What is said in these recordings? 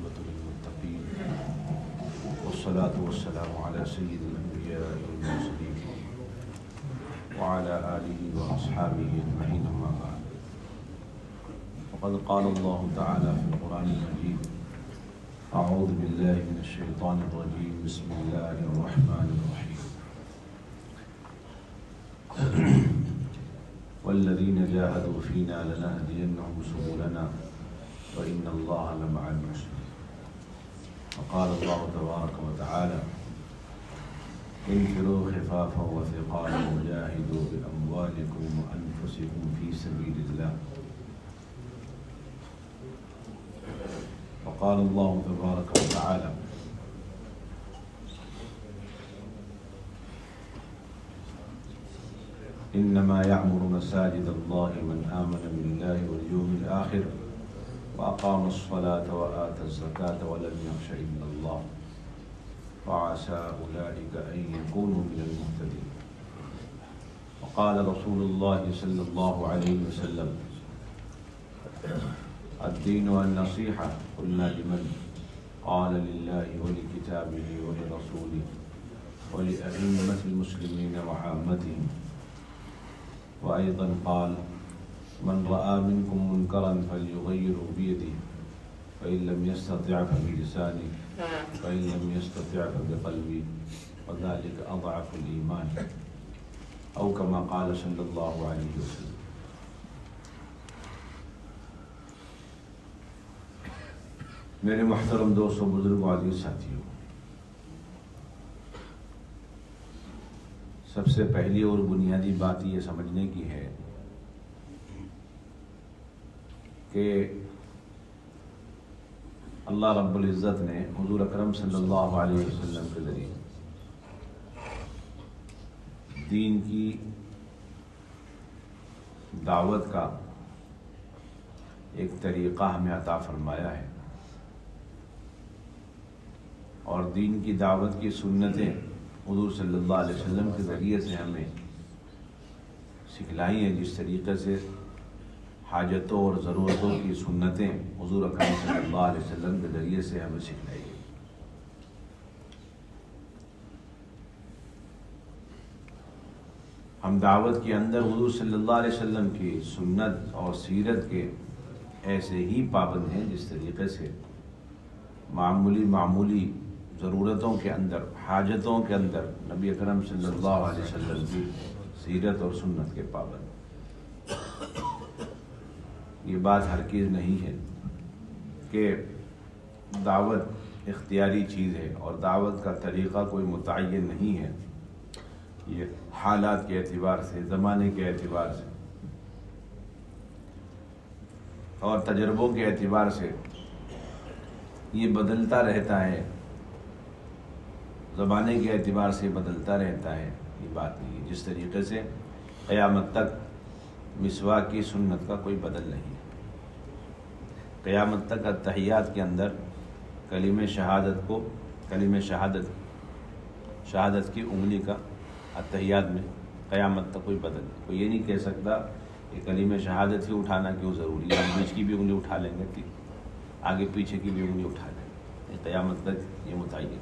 والعاقبة للمتقين والصلاة والسلام على سيد الأنبياء والمرسلين وعلى آله وأصحابه أجمعين أما بعد وقد قال الله تعالى في القرآن المجيد أعوذ بالله من الشيطان الرجيم بسم الله الرحمن الرحيم والذين جاهدوا فينا لنهدينهم سبلنا وإن الله لمع المحسنين وقال الله تبارك وتعالى انفروا خفافا وثقالا وجاهدوا بأموالكم وأنفسكم في سبيل الله وقال الله تبارك وتعالى إنما يعمر مساجد الله من آمن بالله واليوم الآخر وأقام الصلاة وآتى الزكاة ولم يخش إلا الله فعسى أولئك أن يكونوا من المهتدين وقال رسول الله صلى الله عليه وسلم الدين والنصيحة قلنا لمن قال لله ولكتابه ولرسوله ولأئمة المسلمين وعامتهم وأيضا قال من رأى منكم منكرا فليغيره بيده فإن لم يستطع فبلسانه فإن لم يستطع فبقلبه وذلك أضعف الإيمان أو كما قال صلى الله عليه وسلم. میرے محترم دوستوں، بزرگوں، عزیز ساتھیوں، سب سے پہلی اور بنیادی بات یہ سمجھنے کی ہے کہ اللہ رب العزت نے حضور اکرم صلی اللہ علیہ وسلم کے ذریعے دین کی دعوت کا ایک طریقہ ہمیں عطا فرمایا ہے اور دین کی دعوت کی سنتیں حضور صلی اللہ علیہ وسلم کے ذریعے سے ہمیں سکھلائی ہیں. جس طریقے سے حاجتوں اور ضرورتوں کی سنتیں حضور اکرم صلی اللہ علیہ وسلم کے ذریعے سے ہمیں سکھلائی ہیں. ہم دعوت کے اندر حضور صلی اللہ علیہ وسلم کی سنت اور سیرت کے ایسے ہی پابند ہیں جس طریقے سے معمولی ضرورتوں کے اندر، حاجتوں کے اندر نبی اکرم صلی اللہ علیہ وسلم کی سیرت اور سنت کے پابند. یہ بات ہرگز نہیں ہے کہ دعوت اختیاری چیز ہے اور دعوت کا طریقہ کوئی متعین نہیں ہے. یہ حالات کے اعتبار سے، زمانے کے اعتبار سے اور تجربوں کے اعتبار سے یہ بدلتا رہتا ہے، زمانے کے اعتبار سے بدلتا رہتا ہے. یہ بات نہیں ہے. جس طریقے سے قیامت تک مسواک کی سنت کا کوئی بدل نہیں ہے. قیامت تک التحیات کے اندر کلمہ شہادت کی انگلی کا التحیات میں قیامت تک کوئی بدل نہیں. کوئی یہ نہیں کہہ سکتا کہ کلمہ شہادت ہی اٹھانا کیوں ضروری ہے، ہم بیچ کی بھی انگلی اٹھا لیں گے، آگے پیچھے کی بھی انگلی اٹھا لیں گے. قیامت تک یہ متعین،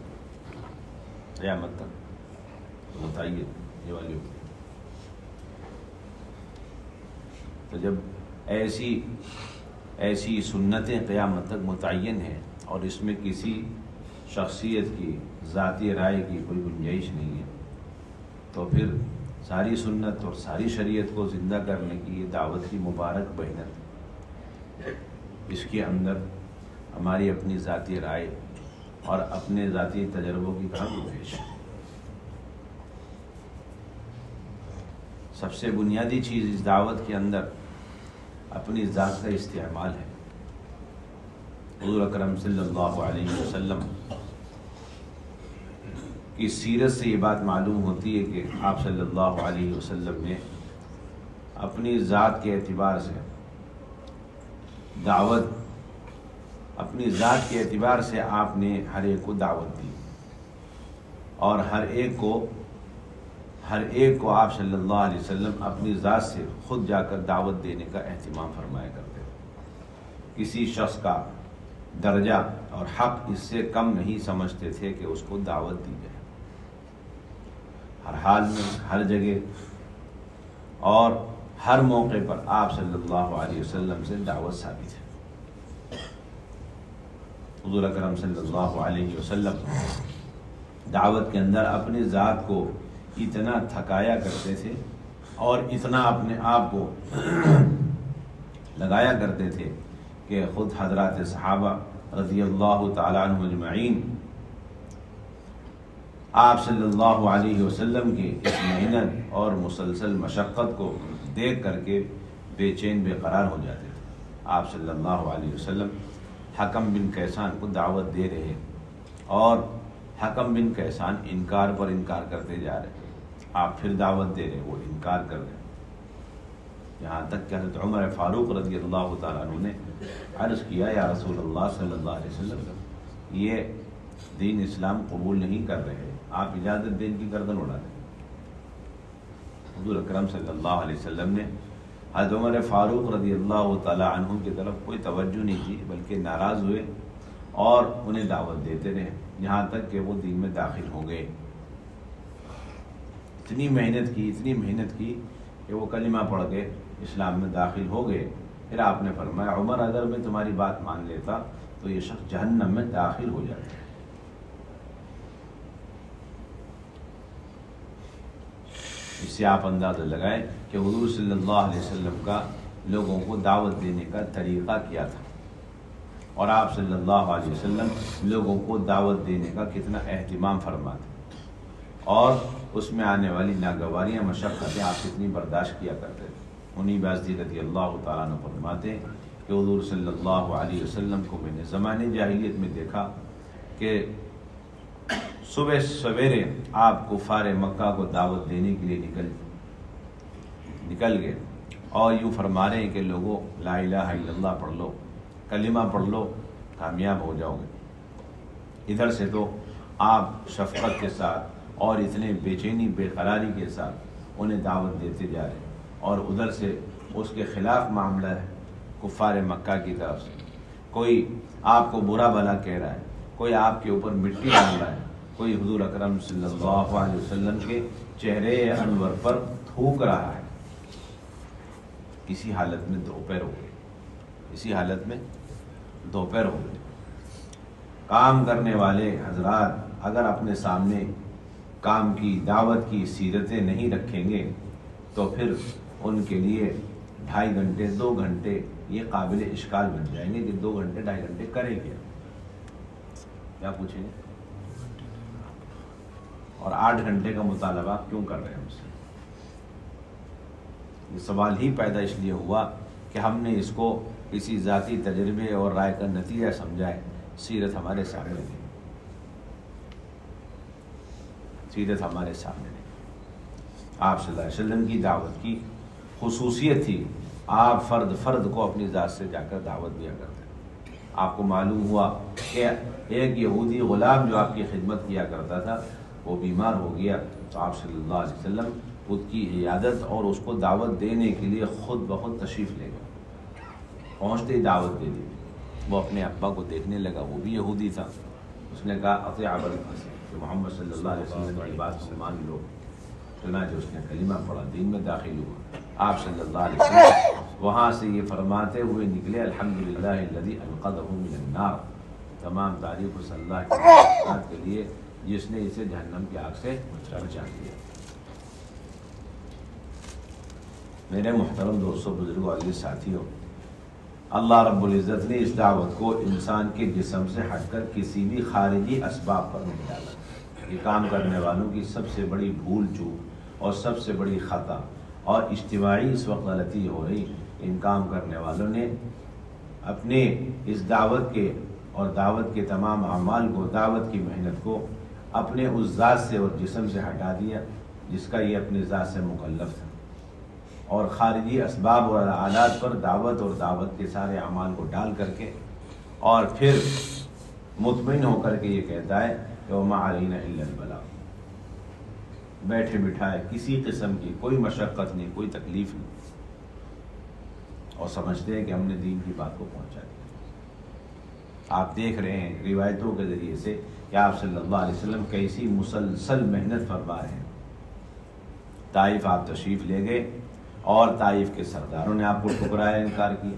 قیامت تک متعین یہ والی انگلی. تو جب ایسی سنتیں قیامت تک متعین ہیں اور اس میں کسی شخصیت کی ذاتی رائے کی کوئی گنجائش نہیں ہے، تو پھر ساری سنت اور ساری شریعت کو زندہ کرنے کی یہ دعوت کی مبارک محنت، اس کے اندر ہماری اپنی ذاتی رائے اور اپنے ذاتی تجربوں کی کہاں گنجائش ہے. سب سے بنیادی چیز اس دعوت کے اندر اپنی ذات کا استعمال ہے. حضور اکرم صلی اللہ علیہ وسلم کی سیرت سے یہ بات معلوم ہوتی ہے کہ آپ صلی اللہ علیہ وسلم نے اپنی ذات کے اعتبار سے اپنی ذات کے اعتبار سے آپ نے ہر ایک کو دعوت دی اور ہر ایک کو آپ صلی اللہ علیہ وسلم اپنی ذات سے خود جا کر دعوت دینے کا اہتمام فرمایا کرتے تھے. کسی شخص کا درجہ اور حق اس سے کم نہیں سمجھتے تھے کہ اس کو دعوت دی جائے، ہر حال میں، ہر جگہ اور ہر موقع پر آپ صلی اللہ علیہ وسلم سے دعوت ثابت ہے۔ حضور اکرم صلی اللہ علیہ وسلم دعوت کے اندر اپنے ذات کو اتنا تھکایا کرتے تھے اور اتنا اپنے آپ کو لگایا کرتے تھے کہ خود حضرات صحابہ رضی اللہ تعالیٰ عنہ اجمعین آپ صلی اللہ علیہ وسلم کی اس محنت اور مسلسل مشقت کو دیکھ کر کے بے چین بے قرار ہو جاتے تھے۔ آپ صلی اللہ علیہ وسلم حکم بن کیسان کو دعوت دے رہے اور حکم بن کیسان انکار پر انکار کرتے جا رہے، آپ پھر دعوت دے رہے، وہ انکار کر رہے، یہاں تک کہ حضرت عمر فاروق رضی اللہ تعالیٰ عنہ نے عرض کیا یا رسول اللہ صلی اللہ علیہ وسلم یہ دین اسلام قبول نہیں کر رہے، آپ اجازت دیں کی گردن اڑا دیں۔ حضور اکرم صلی اللہ علیہ وسلم نے حضرت عمر فاروق رضی اللہ تعالیٰ عنہ کی طرف کوئی توجہ نہیں کی، بلکہ ناراض ہوئے اور انہیں دعوت دیتے رہے یہاں تک کہ وہ دین میں داخل ہو گئے۔ اتنی محنت کی کہ وہ کلمہ پڑھ کے اسلام میں داخل ہو گئے۔ پھر آپ نے فرمایا عمر اگر میں تمہاری بات مان لیتا تو یہ شخص جہنم میں داخل ہو جاتا ہے۔ اس سے آپ اندازہ لگائیں کہ حضور صلی اللہ علیہ وسلم کا لوگوں کو دعوت دینے کا طریقہ کیا تھا، اور آپ صلی اللہ علیہ وسلم لوگوں کو دعوت دینے کا کتنا اہتمام فرماتے اور اس میں آنے والی ناگواریاں مشقتیں آپ کتنی برداشت کیا کرتے تھے۔ انہی بازدی رضی اللہ تعالیٰ عنہ فرماتے ہیں کہ حضور صلی اللہ علیہ وسلم کو میں نے زمانے جاہلیت میں دیکھا کہ صبح سویرے آپ کفار مکہ کو دعوت دینے کے لیے نکل گئے اور یوں فرما رہے ہیں کہ لوگوں لا الہ الا اللہ پڑھ لو، کلمہ پڑھ لو، کامیاب ہو جاؤ گے۔ ادھر سے تو آپ شفقت کے ساتھ اور اتنے بے چینی بے قراری کے ساتھ انہیں دعوت دیتے جا رہے ہیں، اور ادھر سے اس کے خلاف معاملہ ہے کفار مکہ کی طرف سے، کوئی آپ کو برا بھلا کہہ رہا ہے، کوئی آپ کے اوپر مٹی ڈال رہا ہے، کوئی حضور اکرم صلی اللہ علیہ وسلم کے چہرے انور پر تھوک رہا ہے۔ اسی حالت میں دوپہر ہو گئی، کام کرنے والے حضرات اگر اپنے سامنے کام کی دعوت کی سیرتیں نہیں رکھیں گے تو پھر ان کے لیے 2.5 گھنٹے 2 گھنٹے یہ قابل اشکال بن جائیں گے کہ 2 گھنٹے 2.5 گھنٹے کریں کیا پوچھیں گے، اور 8 گھنٹے کا مطالبہ آپ کیوں کر رہے ہیں ہم سے؟ یہ سوال ہی پیدا اس لیے ہوا کہ ہم نے اس کو کسی ذاتی تجربے اور رائے کا نتیجہ سمجھا ہے، سیرت ہمارے سامنے نہیں، آپ صلی اللہ علیہ وسلم کی دعوت کی خصوصیت تھی، آپ فرد کو اپنی ذات سے جا کر دعوت دیا کرتے۔ آپ کو معلوم ہوا کہ ایک یہودی غلام جو آپ کی خدمت کیا کرتا تھا وہ بیمار ہو گیا، تو آپ صلی اللہ علیہ وسلم خود کی عیادت اور اس کو دعوت دینے کے لیے خود بخود تشریف لے گئے، پہنچتے ہی دعوت دے دی۔ وہ اپنے ابا کو دیکھنے لگا، وہ بھی یہودی تھا، اس نے کہا اطیع ابا القاسم کہ محمد صلی اللہ علیہ وسلم کی بات کو مان لو۔ چنانچہ اس نے کلمہ پڑھا، دین میں داخل ہوا۔ آپ صلی اللہ علیہ وسلم وہاں سے یہ فرماتے ہوئے نکلے الحمدللہ الذی انقذہ من النار، تمام تعریف صلی اللہ کی بات کے لیے جس نے اسے جہنم کی آگ سے بچا دیا۔ میرے محترم دوستوں، بزرگوں، عزیز ساتھیوں، اللہ رب العزت نے اس دعوت کو انسان کے جسم سے ہٹ کر کسی بھی خارجی اسباب پر نہیں ڈالا۔ یہ کام کرنے والوں کی سب سے بڑی بھول چوک اور سب سے بڑی خطا اور اجتماعی اس وقت غلطی ہو رہی، ان کام کرنے والوں نے اپنے اس دعوت کے اور دعوت کے تمام اعمال کو، دعوت کی محنت کو اپنے اس ذات سے اور جسم سے ہٹا دیا جس کا یہ اپنے ذات سے مکلف تھا، اور خارجی اسباب اور آلات پر دعوت اور دعوت کے سارے اعمال کو ڈال کر کے، اور پھر مطمئن ہو کر کے یہ کہتا ہے کہ وَمَا عَلَيْنَا إِلَّا الْبَلَاغُ، بیٹھے بٹھائے کسی قسم کی کوئی مشقت نہیں، کوئی تکلیف نہیں، اور سمجھتے ہیں کہ ہم نے دین کی بات کو پہنچا دیا۔ آپ دیکھ رہے ہیں روایتوں کے ذریعے سے کہ آپ صلی اللہ علیہ وسلم کیسی مسلسل محنت فرما رہے ہیں۔ طائف آپ تشریف لے گئے اور طائف کے سرداروں نے آپ کو ٹھکرایا، انکار کیا۔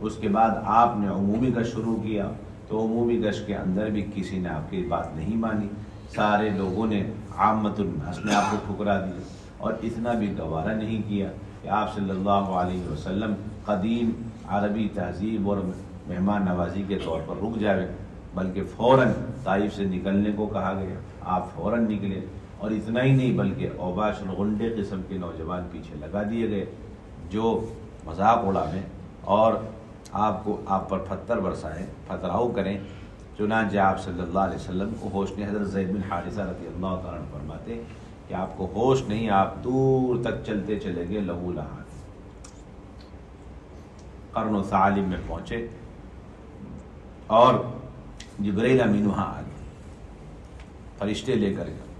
اس کے بعد آپ نے عمومی گشت شروع کیا تو عمومی گشت کے اندر بھی کسی نے آپ کی بات نہیں مانی، سارے لوگوں نے، عامت الناس نے آپ کو ٹھکرا دیا، اور اتنا بھی گوارا نہیں کیا کہ آپ صلی اللہ علیہ وسلم قدیم عربی تہذیب اور مہمان نوازی کے طور پر رک جائے، بلکہ فوراً طائف سے نکلنے کو کہا گیا، آپ فوراً نکلے، اور اتنا ہی نہیں بلکہ اوباش الغنڈے قسم کے نوجوان پیچھے لگا دیے گئے جو مذاق اڑاویں اور آپ پر پتھر برسائیں، پتھراؤ کریں۔ چنانچہ آپ صلی اللہ علیہ وسلم کو ہوش نہیں، حضرت زید بن حارثہ رضی اللہ تعالیٰ عنہ فرماتے کہ آپ کو ہوش نہیں، آپ دور تک چلتے چلے گئے، لہو لہان قرن و ثعالب میں پہنچے اور جبرائیل امین وہاں آ گئے، فرشتے لے کر گئے،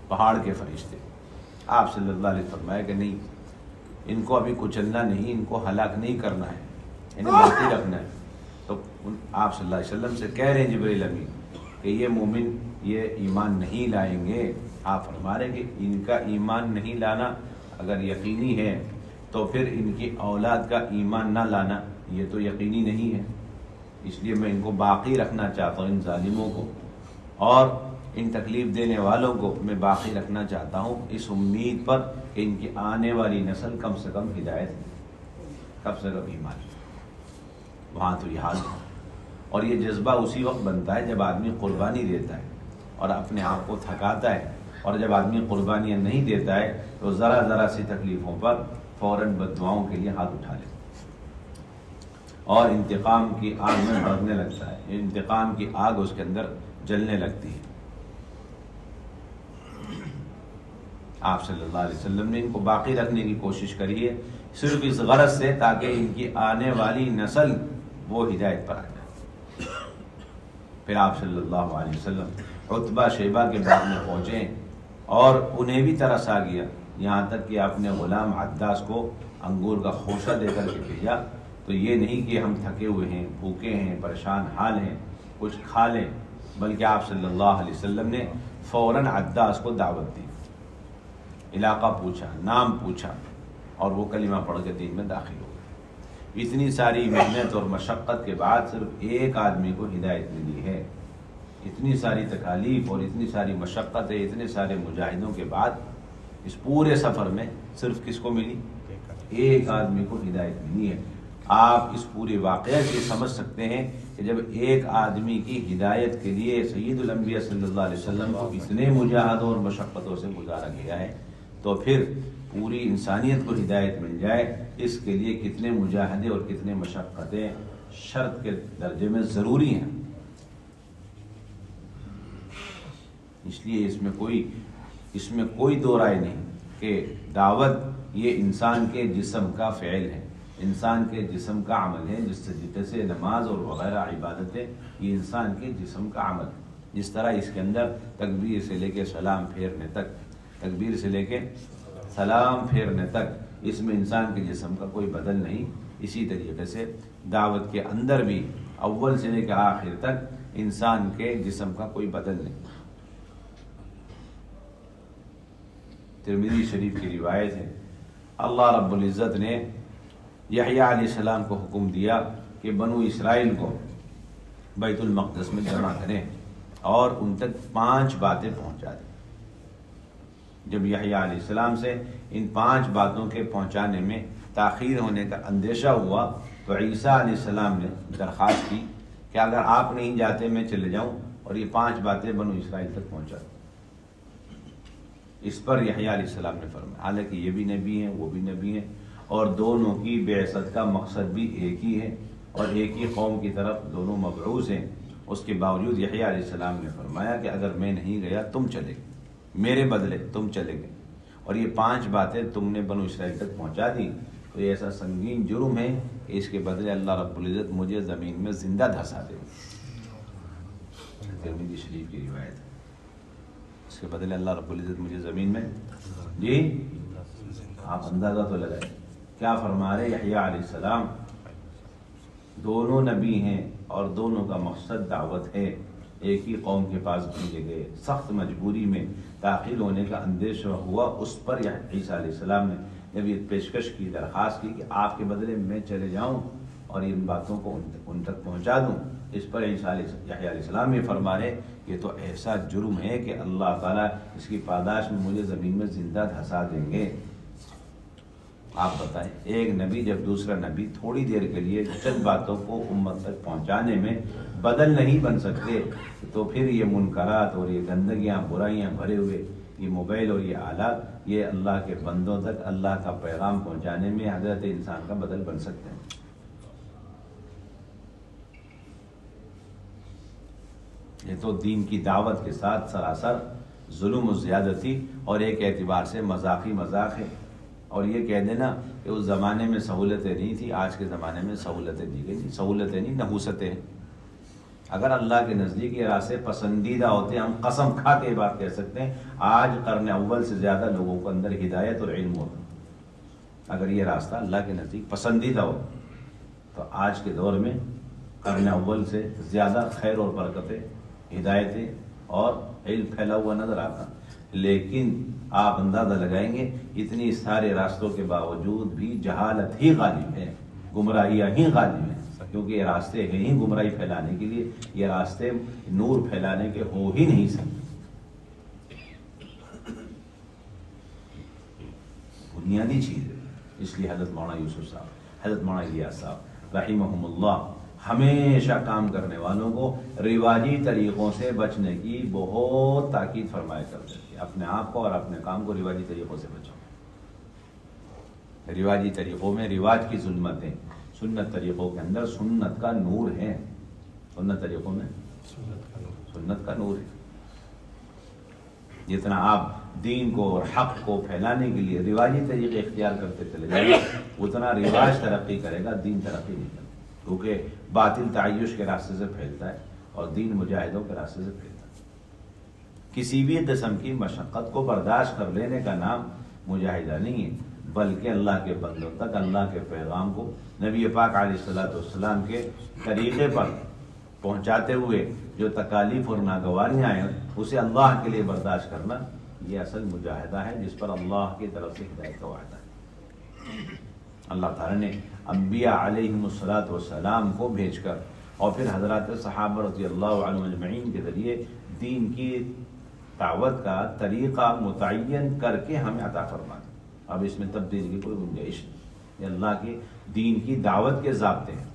پہاڑ کے فرشتے۔ آپ صلی اللہ علیہ وسلم فرمایا کہ نہیں، ان کو ابھی کچلنا نہیں، ان کو ہلاک نہیں کرنا ہے، انہیں باقی رکھنا ہے۔ تو آپ صلی اللہ علیہ وسلم سے کہہ رہے ہیں جبرائیل امین کہ یہ مومن یہ ایمان نہیں لائیں گے۔ آپ فرما رہے ہیں کہ ان کا ایمان نہیں لانا اگر یقینی ہے تو پھر ان کی اولاد کا ایمان نہ لانا یہ تو یقینی نہیں ہے، اس لیے میں ان کو باقی رکھنا چاہتا ہوں، ان ظالموں کو اور ان تکلیف دینے والوں کو میں باقی رکھنا چاہتا ہوں، اس امید پر کہ ان کی آنے والی نسل کم سے کم ہدایت، کم سے کم ایمان۔ وہاں تو یہ حال ہے، اور یہ جذبہ اسی وقت بنتا ہے جب آدمی قربانی دیتا ہے اور اپنے آپ کو تھکاتا ہے، اور جب آدمی قربانیاں نہیں دیتا ہے تو ذرا ذرا سی تکلیفوں پر فوراً بد دعاؤں کے لیے ہاتھ اٹھا لیتا ہے اور انتقام کی آگ میں بھڑکنے لگتا ہے، انتقام کی آگ اس کے اندر جلنے لگتی ہے۔ آپ صلی اللہ علیہ وسلم نے ان کو باقی رکھنے کی کوشش کری ہے، صرف اس غرض سے تاکہ ان کی آنے والی نسل وہ ہدایت پر آ جائے۔ پھر آپ صلی اللہ علیہ وسلم عتبہ شیبہ کے بعد میں پہنچے اور انہیں بھی ترس آ گیا، یہاں تک کہ اپنے غلام عداس کو انگور کا خوشہ دے کر کے بھیجا، تو یہ نہیں کہ ہم تھکے ہوئے ہیں، بھوکے ہیں، پریشان حال ہیں، کچھ کھا لیں، بلکہ آپ صلی اللہ علیہ وسلم نے فوراً عداس کو دعوت دی، علاقہ پوچھا، نام پوچھا، اور وہ کلمہ پڑھ کے دین میں داخل ہو گئے۔ اتنی ساری محنت اور مشقت کے بعد صرف ایک آدمی کو ہدایت ملی ہے، اتنی ساری تکالیف اور اتنی ساری مشقتیں، اتنے سارے مجاہدوں کے بعد اس پورے سفر میں صرف کس کو ملی؟ ایک آدمی کو ہدایت ملی ہے۔ آپ اس پورے واقعے سے سمجھ سکتے ہیں کہ جب ایک آدمی کی ہدایت کے لیے سید الانبیاء صلی اللہ علیہ وسلم کو اتنے مجاہدوں اور مشقتوں سے گزارا گیا ہے تو پھر پوری انسانیت کو ہدایت مل جائے، اس کے لیے کتنے مجاہدے اور کتنے مشقتیں شرط کے درجے میں ضروری ہیں۔ اس لیے اس میں کوئی دو رائے نہیں کہ دعوت یہ انسان کے جسم کا فعل ہے، انسان کے جسم کا عمل ہے، جس طریقے سے نماز اور وغیرہ عبادتیں یہ انسان کے جسم کا عمل ہے، جس طرح اس کے اندر تکبیر سے لے کے سلام پھیرنے تک، تکبیر سے لے کے سلام پھیرنے تک اس میں انسان کے جسم کا کوئی بدل نہیں، اسی طریقے سے دعوت کے اندر بھی اول سے لے کے آخر تک انسان کے جسم کا کوئی بدل نہیں۔ ترمذی شریف کی روایت ہے، اللہ رب العزت نے یحییٰ علیہ السلام کو حکم دیا کہ بنو اسرائیل کو بیت المقدس میں جمع کریں اور ان تک 5 باتیں پہنچا دیں۔ جب یحییٰ علیہ السلام سے ان 5 باتوں کے پہنچانے میں تاخیر ہونے کا اندیشہ ہوا تو عیسیٰ علیہ السلام نے درخواست کی کہ اگر آپ نہیں جاتے میں چلے جاؤں اور یہ 5 باتیں بنو اسرائیل تک پہنچا دوں۔ اس پر یحییٰ علیہ السلام نے فرمایا، حالانکہ یہ بھی نبی ہیں وہ بھی نبی ہیں اور دونوں کی بعثت کا مقصد بھی ایک ہی ہے اور ایک ہی قوم کی طرف دونوں مبعوث ہیں، اس کے باوجود یحییٰ علیہ السلام نے فرمایا کہ اگر میں نہیں گیا تم چلے گئے، میرے بدلے تم چلے گئے اور یہ 5 باتیں تم نے بنو اسرائیل تک پہنچا دی تو یہ ایسا سنگین جرم ہے کہ اس کے بدلے اللہ رب العزت مجھے زمین میں زندہ دھسا دے۔ ترمذی شریف کی روایت ہے، اس کے بدلے اللہ رب العزت مجھے زمین میں، جی آپ اندازہ تو لگائیں کیا فرما رہے یحییٰ علیہ السلام، دونوں نبی ہیں اور دونوں کا مقصد دعوت ہے۔ ایک ہی قوم کے پاس بھیجے گئے، سخت مجبوری میں داخل ہونے کا اندیشہ ہوا، اس پر عیسیٰ علیہ السلام نے جب یہ پیشکش کی، درخواست کی کہ آپ کے بدلے میں چلے جاؤں اور ان باتوں کو ان تک پہنچا دوں، اس پر یحییٰ علیہ السلام یہ فرما رہے یہ تو ایسا جرم ہے کہ اللہ تعالیٰ اس کی پاداش میں مجھے زمین میں زندہ دھسا دیں گے۔ آپ بتائیں، ایک نبی جب دوسرا نبی تھوڑی دیر کے لیے چند باتوں کو امت تک پہنچانے میں بدل نہیں بن سکتے، تو پھر یہ منکرات اور یہ گندگیاں برائیاں بھرے ہوئے یہ موبائل اور یہ آلات، یہ اللہ کے بندوں تک اللہ کا پیغام پہنچانے میں حضرت انسان کا بدل بن سکتے ہیں؟ یہ تو دین کی دعوت کے ساتھ سراسر ظلم و زیادتی اور ایک اعتبار سے مذاقی مذاق ہے۔ اور یہ کہہ دینا کہ اس زمانے میں سہولتیں نہیں تھی، آج کے زمانے میں سہولتیں دی گئی، سہولتیں نہیں نحوستیں ہیں۔ اگر اللہ کے نزدیک یہ راستے پسندیدہ ہوتے، ہم قسم کھا کے یہ بات کہہ سکتے ہیں آج قرن اول سے زیادہ لوگوں کو اندر ہدایت اور علم ہوتا۔ اگر یہ راستہ اللہ کے نزدیک پسندیدہ ہو تو آج کے دور میں قرن اول سے زیادہ خیر اور برکتیں، ہدایتیں اور علم پھیلا ہوا نظر آتا۔ لیکن آپ اندازہ لگائیں گے اتنی سارے راستوں کے باوجود بھی جہالت ہی غالب ہے، گمراہیاں ہی غالب ہیں، کیونکہ یہ راستے ہیں ہی گمراہی پھیلانے کے لیے، یہ راستے نور پھیلانے کے ہو ہی نہیں سکتے۔ بنیادی چیز ہے۔ اس لیے حضرت مولانا یوسف صاحب، حضرت مولانا الیاس صاحب رحمہم اللہ ہمیشہ کام کرنے والوں کو رواجی طریقوں سے بچنے کی بہت تاکید فرمایا کرتے تھے، اپنے آپ کو اور اپنے کام کو رواجی طریقوں سے بچاؤ۔ رواجی طریقوں میں رواج کی ظلمت ہے، سنت طریقوں کے اندر سنت کا نور ہے، سنت طریقوں میں سنت کا نور ہے۔ جتنا آپ دین کو اور حق کو پھیلانے کے لیے رواجی طریقے اختیار کرتے چلے جائیں گے، اتنا رواج ترقی کرے گا، دین ترقی نہیں کرے گا، کیونکہ باطل تعیش کے راستے سے پھیلتا ہے اور دین مجاہدوں کے راستے سے پھیلتا ہے۔ کسی بھی قسم کی مشقت کو برداشت کر لینے کا نام مجاہدہ نہیں ہے، بلکہ اللہ کے بندوں تک اللہ کے پیغام کو نبی پاک علیہ السلام کے طریقے پر پہنچاتے ہوئے جو تکالیف اور ناگواریاں ہیں اسے اللہ کے لیے برداشت کرنا، یہ اصل مجاہدہ ہے جس پر اللہ کی طرف سے ہدایت کا وعدہ ہے۔ اللہ تعالیٰ نے انبیاء علیہم السلام کو بھیج کر اور پھر حضرات صحابہ رضی اللہ عنہم اجمعین کے ذریعے دین کی دعوت کا طریقہ متعین کر کے ہمیں عطا فرما دیا۔ اب اس میں تبدیلی کی کوئی گنجائش نہیں۔ یہ اللہ کی دین کی دعوت کے ضابطے ہیں۔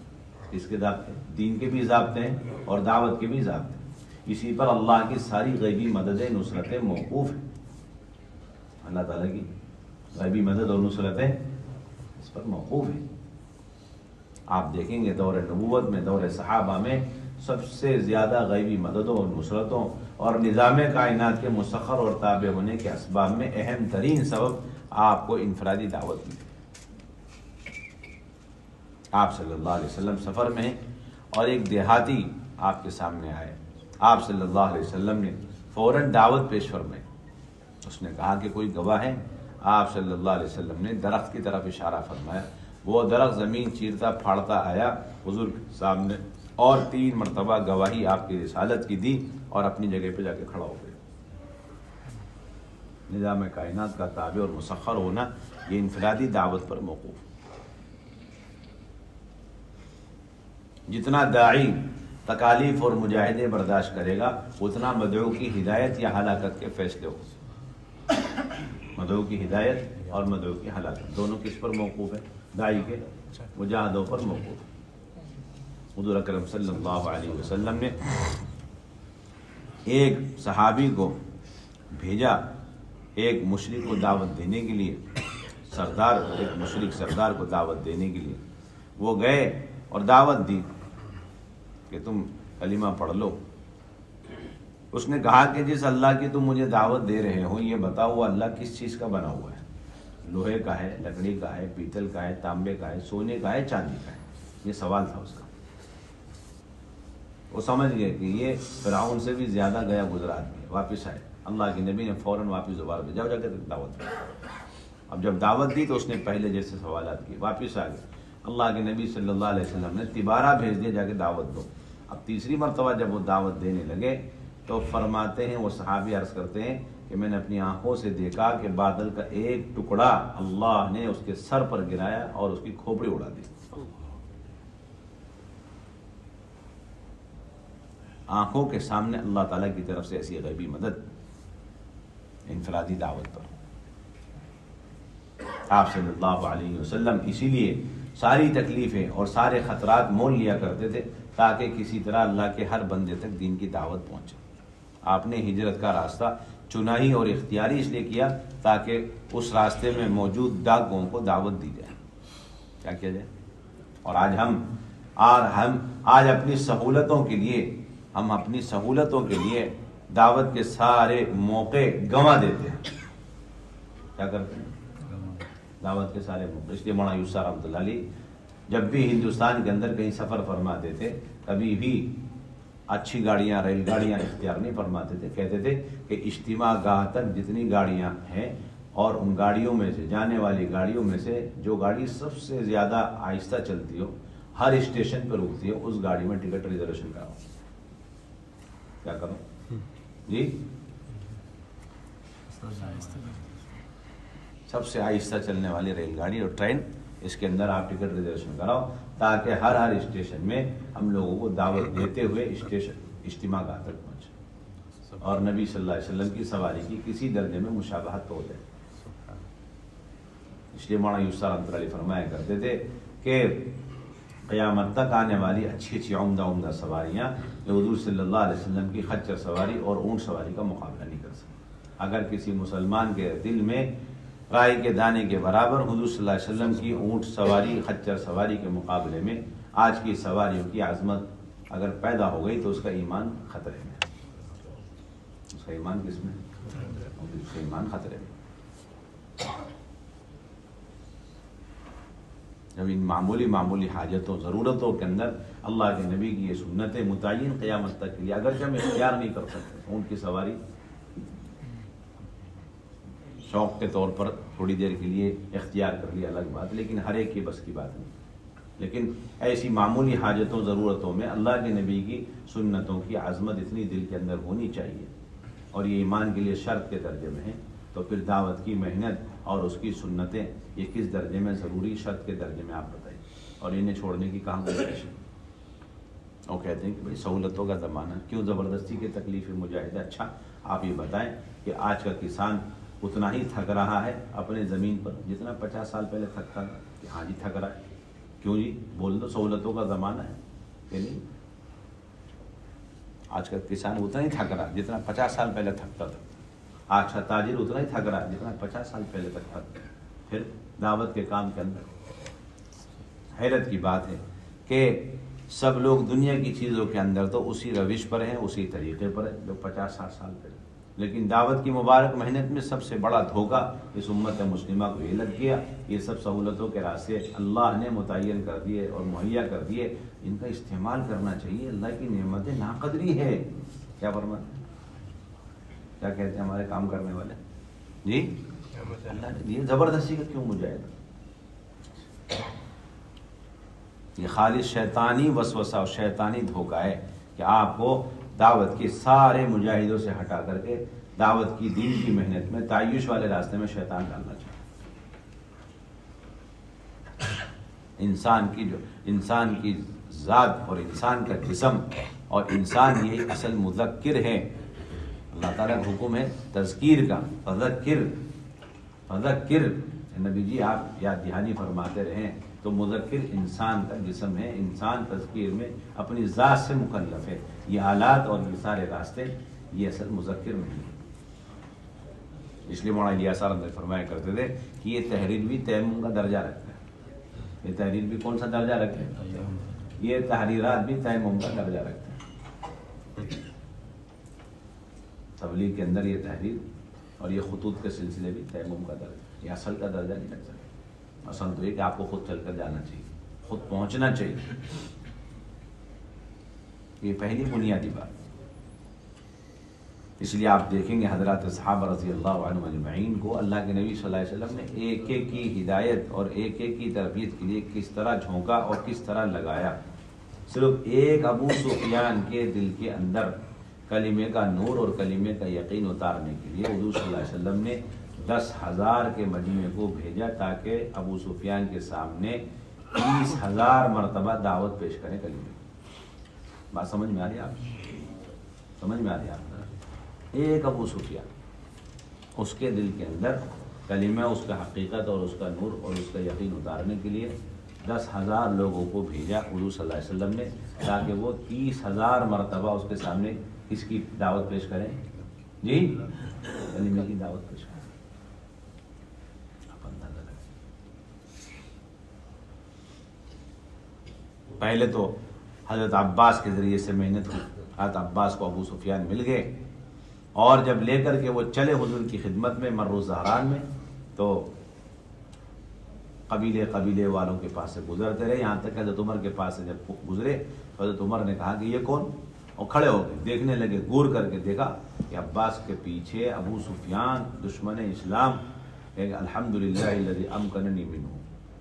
اس کے ضابطے دین کے بھی ضابطے ہیں اور دعوت کے بھی ضابطے ہیں۔ اسی پر اللہ کی ساری غیبی مددیں نصرتیں موقوف ہیں۔ اللہ تعالیٰ کی غیبی مدد اور نصرتیں اس پر موقوف ہیں۔ آپ دیکھیں گے دور نبوت میں، دور صحابہ میں سب سے زیادہ غیبی مددوں اور نصرتوں اور نظام کائنات کے مسخر اور تابع ہونے کے اسباب میں اہم ترین سبب آپ کو انفرادی دعوت ملی۔ آپ صلی اللہ علیہ وسلم سفر میں ہیں اور ایک دیہاتی آپ کے سامنے آئے، آپ صلی اللہ علیہ وسلم نے فوراً دعوت پیش فرمائی۔ اس نے کہا کہ کوئی گواہ ہے؟ آپ صلی اللہ علیہ وسلم نے درخت کی طرف اشارہ فرمایا۔ وہ درخت زمین چیرتا پھاڑتا آیا حضور کے سامنے اور 3 مرتبہ گواہی آپ کی رسالت کی دی اور اپنی جگہ پہ جا کے کھڑا ہو گیا۔ نظام کائنات کا تابع اور مسخر ہونا یہ انفرادی دعوت پر موقوف۔ جتنا داعی تکالیف اور مجاہدے برداشت کرے گا اتنا مدعو کی ہدایت یا ہلاکت کے فیصلے ہو۔ مدعو کی ہدایت اور مدعو کی ہلاکت دونوں کس پر موقوف ہے؟ داعی کے مجاہدوں پر موقوف۔ حضور اکرم صلی اللہ علیہ وسلم نے ایک صحابی کو بھیجا ایک مشرک کو دعوت دینے کے لیے، ایک مشرک سردار کو دعوت دینے کے لیے وہ گئے اور دعوت دی کہ تم کلمہ پڑھ لو۔ اس نے کہا کہ جس اللہ کی تم مجھے دعوت دے رہے ہو یہ بتاؤ وہ اللہ کس چیز کا بنا ہوا ہے؟ لوہے کا ہے، لکڑی کا ہے، پیتل کا ہے، تانبے کا ہے، سونے کا ہے، چاندی کا ہے؟ یہ سوال تھا اس کا۔ وہ سمجھ گئے کہ یہ فرعون سے بھی زیادہ گیا گزرا آدمی ہے، واپس آئے۔ اللہ کے نبی نے فوراً واپس دوبارہ بھیجا، جا کے دعوت دی۔ اب جب دعوت دی تو اس نے پہلے جیسے سوالات کیے، واپس آ گئے۔ اللہ کے نبی صلی اللہ علیہ وسلم نے تبارہ بھیج دیا جا کے دعوت دو۔ اب تیسری مرتبہ جب وہ دعوت دینے لگے تو فرماتے ہیں، وہ صحابی عرض کرتے ہیں کہ میں نے اپنی آنکھوں سے دیکھا کہ بادل کا ایک ٹکڑا اللہ نے اس کے سر پر گرایا اور اس کی کھوپڑی اڑا دی۔ آنکھوں کے سامنے اللہ تعالیٰ کی طرف سے ایسی غیبی مدد انفرادی دعوت پر۔ آپ صلی اللہ علیہ وسلم اسی لیے ساری تکلیفیں اور سارے خطرات مول لیا کرتے تھے تاکہ کسی طرح اللہ کے ہر بندے تک دین کی دعوت پہنچے۔ آپ نے ہجرت کا راستہ چنائی اور اختیاری اس لیے کیا تاکہ اس راستے میں موجود ڈاکوؤں کو دعوت دی جائے۔ کیا کیا جائے؟ اور ہم آج اپنی سہولتوں کے لیے دعوت کے سارے موقع گنوا دیتے ہیں۔ کیا کرتے ہیں؟ دعوت کے سارے موقع۔ اس لیے مولانا یوسف رحمۃ اللہ علیہ جب بھی ہندوستان کے اندر کہیں سفر فرماتے تھے کبھی بھی اچھی گاڑیاں، ریل گاڑیاں اختیار نہیں فرماتے تھے۔ کہتے تھے کہ اجتماع گاہ تک جتنی گاڑیاں ہیں اور ان گاڑیوں میں سے، جانے والی گاڑیوں میں سے جو گاڑی سب سے زیادہ آہستہ چلتی ہو، ہر اسٹیشن پہ رکتی ہو، اس گاڑی میں ٹکٹ ریزرویشن کراؤ۔ کیا کرو جی؟ سب سے آہستہ چلنے والی ریل گاڑی اور ٹرین، اس کے اندر آپ ٹکٹ ریزرویشن کراؤ تاکہ ہر اسٹیشن میں ہم لوگوں کو دعوت دیتے ہوئے اجتماع گاہ تک پہنچے اور نبی صلی اللہ علیہ وسلم کی سواری کی کسی درجے میں مشابہت تو ہو جائے۔ اس لیے مولانا یوسف رحمۃ اللہ علیہ فرمایا کرتے تھے کہ قیامت تک آنے والی اچھی اچھی عمدہ سواریاں جو حضور صلی اللہ علیہ وسلم کی خچر سواری اور اونٹ سواری کا مقابلہ نہیں کر سکتی۔ اگر کسی مسلمان کے دل میں رائی کے دانے کے برابر حضور صلی اللہ علیہ وسلم کی اونٹ سواری، خچر سواری کے مقابلے میں آج کی سواریوں کی عظمت اگر پیدا ہو گئی تو اس کا ایمان خطرے میں ہے۔ اس کا ایمان کس میں؟ اس کا ایمان خطرے میں۔ جب ان معمولی حاجتوں، ضرورتوں کے اندر اللہ کے نبی کی یہ سنتیں متعین قیامت تک کے لیے، اگرچہ ہم اختیار نہیں کر سکتے اونٹ کی سواری، شوق کے طور پر تھوڑی دیر کے لیے اختیار کر لیا الگ بات، لیکن ہر ایک کی بس کی بات نہیں۔ لیکن ایسی معمولی حاجتوں، ضرورتوں میں اللہ کے نبی کی سنتوں کی عظمت اتنی دل کے اندر ہونی چاہیے اور یہ ایمان کے لیے شرط کے درجے میں ہے، تو پھر دعوت کی محنت اور اس کی سنتیں یہ کس درجے میں ضروری، شرط کے درجے میں آپ بتائیے۔ اور انہیں چھوڑنے کی کہاں گنجائش ہے؟ وہ کہتے ہیں کہ بھائی سہولتوں کا زمانہ، کیوں زبردستی کی تکلیف مجاہدہ؟ اچھا آپ یہ بتائیں کہ آج کا کسان اتنا ہی تھک رہا ہے اپنے زمین پر جتنا 50 سال پہلے تھکتا تھا؟ کہ ہاں جی تھک رہا ہے۔ کیوں جی؟ بول دو سہولتوں کا زمانہ ہے کہ نہیں؟ آج کا کسان اتنا ہی تھک رہا ہے جتنا 50 سال پہلے تھکتا تھا۔ آج کا تاجر اتنا ہی تھک رہا ہے جتنا 50 سال پہلے تک تھا۔ پھر دعوت کے کام کے اندر حیرت کی بات ہے کہ سب لوگ دنیا کی چیزوں کے اندر تو اسی روش پر ہیں، اسی طریقے پر ہیں جو 50-60 سال پہلے، لیکن دعوت کی مبارک محنت میں سب سے بڑا دھوکہ اس امت مسلمہ کو یہ لگ گیا۔ یہ سب سہولتوں کے راستے اللہ نے متعین کر دیے اور مہیا کر دیے، ان کا استعمال کرنا چاہیے۔ اللہ کی نعمتیں ناقدری ہے۔ کیا فرماتے ہیں؟ کیا کہتے ہیں ہمارے کام کرنے والے؟ جی اللہ نے یہ زبردستی کا کیوں مجاہدہ؟ یہ خالص شیطانی وسوسہ اور شیطانی دھوکہ ہے کہ آپ کو دعوت کے سارے مجاہدوں سے ہٹا کر کے دعوت کی دین کی محنت میں تعیش والے راستے میں شیطان ڈالنا چاہیے۔ انسان کی ذات اور انسان کا جسم اور انسان یہی اصل مذکر ہے۔ اللہ تعالیٰ کا حکم ہے تذکیر کا، فذکر نبی جی آپ یاد دہانی فرماتے رہیں، تو مذکر انسان کا جسم ہے، انسان تذکیر میں اپنی ذات سے مکلف ہے۔ یہ آلات اور یہ سارے راستے یہ اصل مذکر نہیں ہے۔ اس لیے مولانا الیاس صاحب فرمایا کرتے تھے کہ یہ تحریر بھی تیمم کا درجہ رکھتا ہے۔ یہ تحریر بھی کون سا درجہ رکھتے ہیں؟ یہ تحریرات بھی تیمم کا درجہ رکھتے ہیں۔ تبلیغ کے اندر یہ تحریر اور یہ خطوط کے سلسلے بھی تیمم کا درجہ، یہ اصل کا درجہ نہیں رکھ سکتے۔ اصل تو یہ کہ آپ کو خود چل کر جانا چاہیے، خود پہنچنا چاہیے۔ یہ پہلی بنیادی بات۔ اس لیے آپ دیکھیں گے حضرات صحابہ رضی اللہ عنہم اجمعین کو اللہ کے نبی صلی اللہ علیہ وسلم نے ایک ایک کی ہدایت اور ایک ایک کی تربیت کے لیے کس طرح جھونکا اور کس طرح لگایا۔ صرف ایک ابو سفیان کے دل کے اندر کلمے کا نور اور کلمے کا یقین اتارنے کے لیے حضور صلی اللہ علیہ وسلم نے 10,000 کے مجمع کو بھیجا تاکہ ابو سفیان کے سامنے 30,000 مرتبہ دعوت پیش کریں کلمے. بات سمجھ میں آ رہی ہے آپ؟ سمجھ میں آ رہی ہے آپ؟ ایک ابو سفیان، اس کے دل کے اندر کلمہ، اس کا حقیقت اور اس کا نور اور اس کا یقین اتارنے کے لیے 10,000 لوگوں کو بھیجا حضور صلی اللہ علیہ وسلم نے تاکہ وہ 30,000 مرتبہ اس کے سامنے اس کی دعوت پیش کریں. جی، کلمے کی دعوت پیش کریں. پہلے تو حضرت عباس کے ذریعے سے محنت ہوئی. حضرت عباس کو ابو سفیان مل گئے اور جب لے کر کے وہ چلے حضور کی خدمت میں مر الزہران میں، تو قبیلے والوں کے پاس سے گزرتے رہے، یہاں تک کہ حضرت عمر کے پاس سے جب گزرے تو حضرت عمر نے کہا کہ یہ کون؟ اور کھڑے ہو گئے، دیکھنے لگے، غور کر کے دیکھا کہ عباس کے پیچھے ابو سفیان دشمن اسلام. الحمدللہ الذی امکننی منہ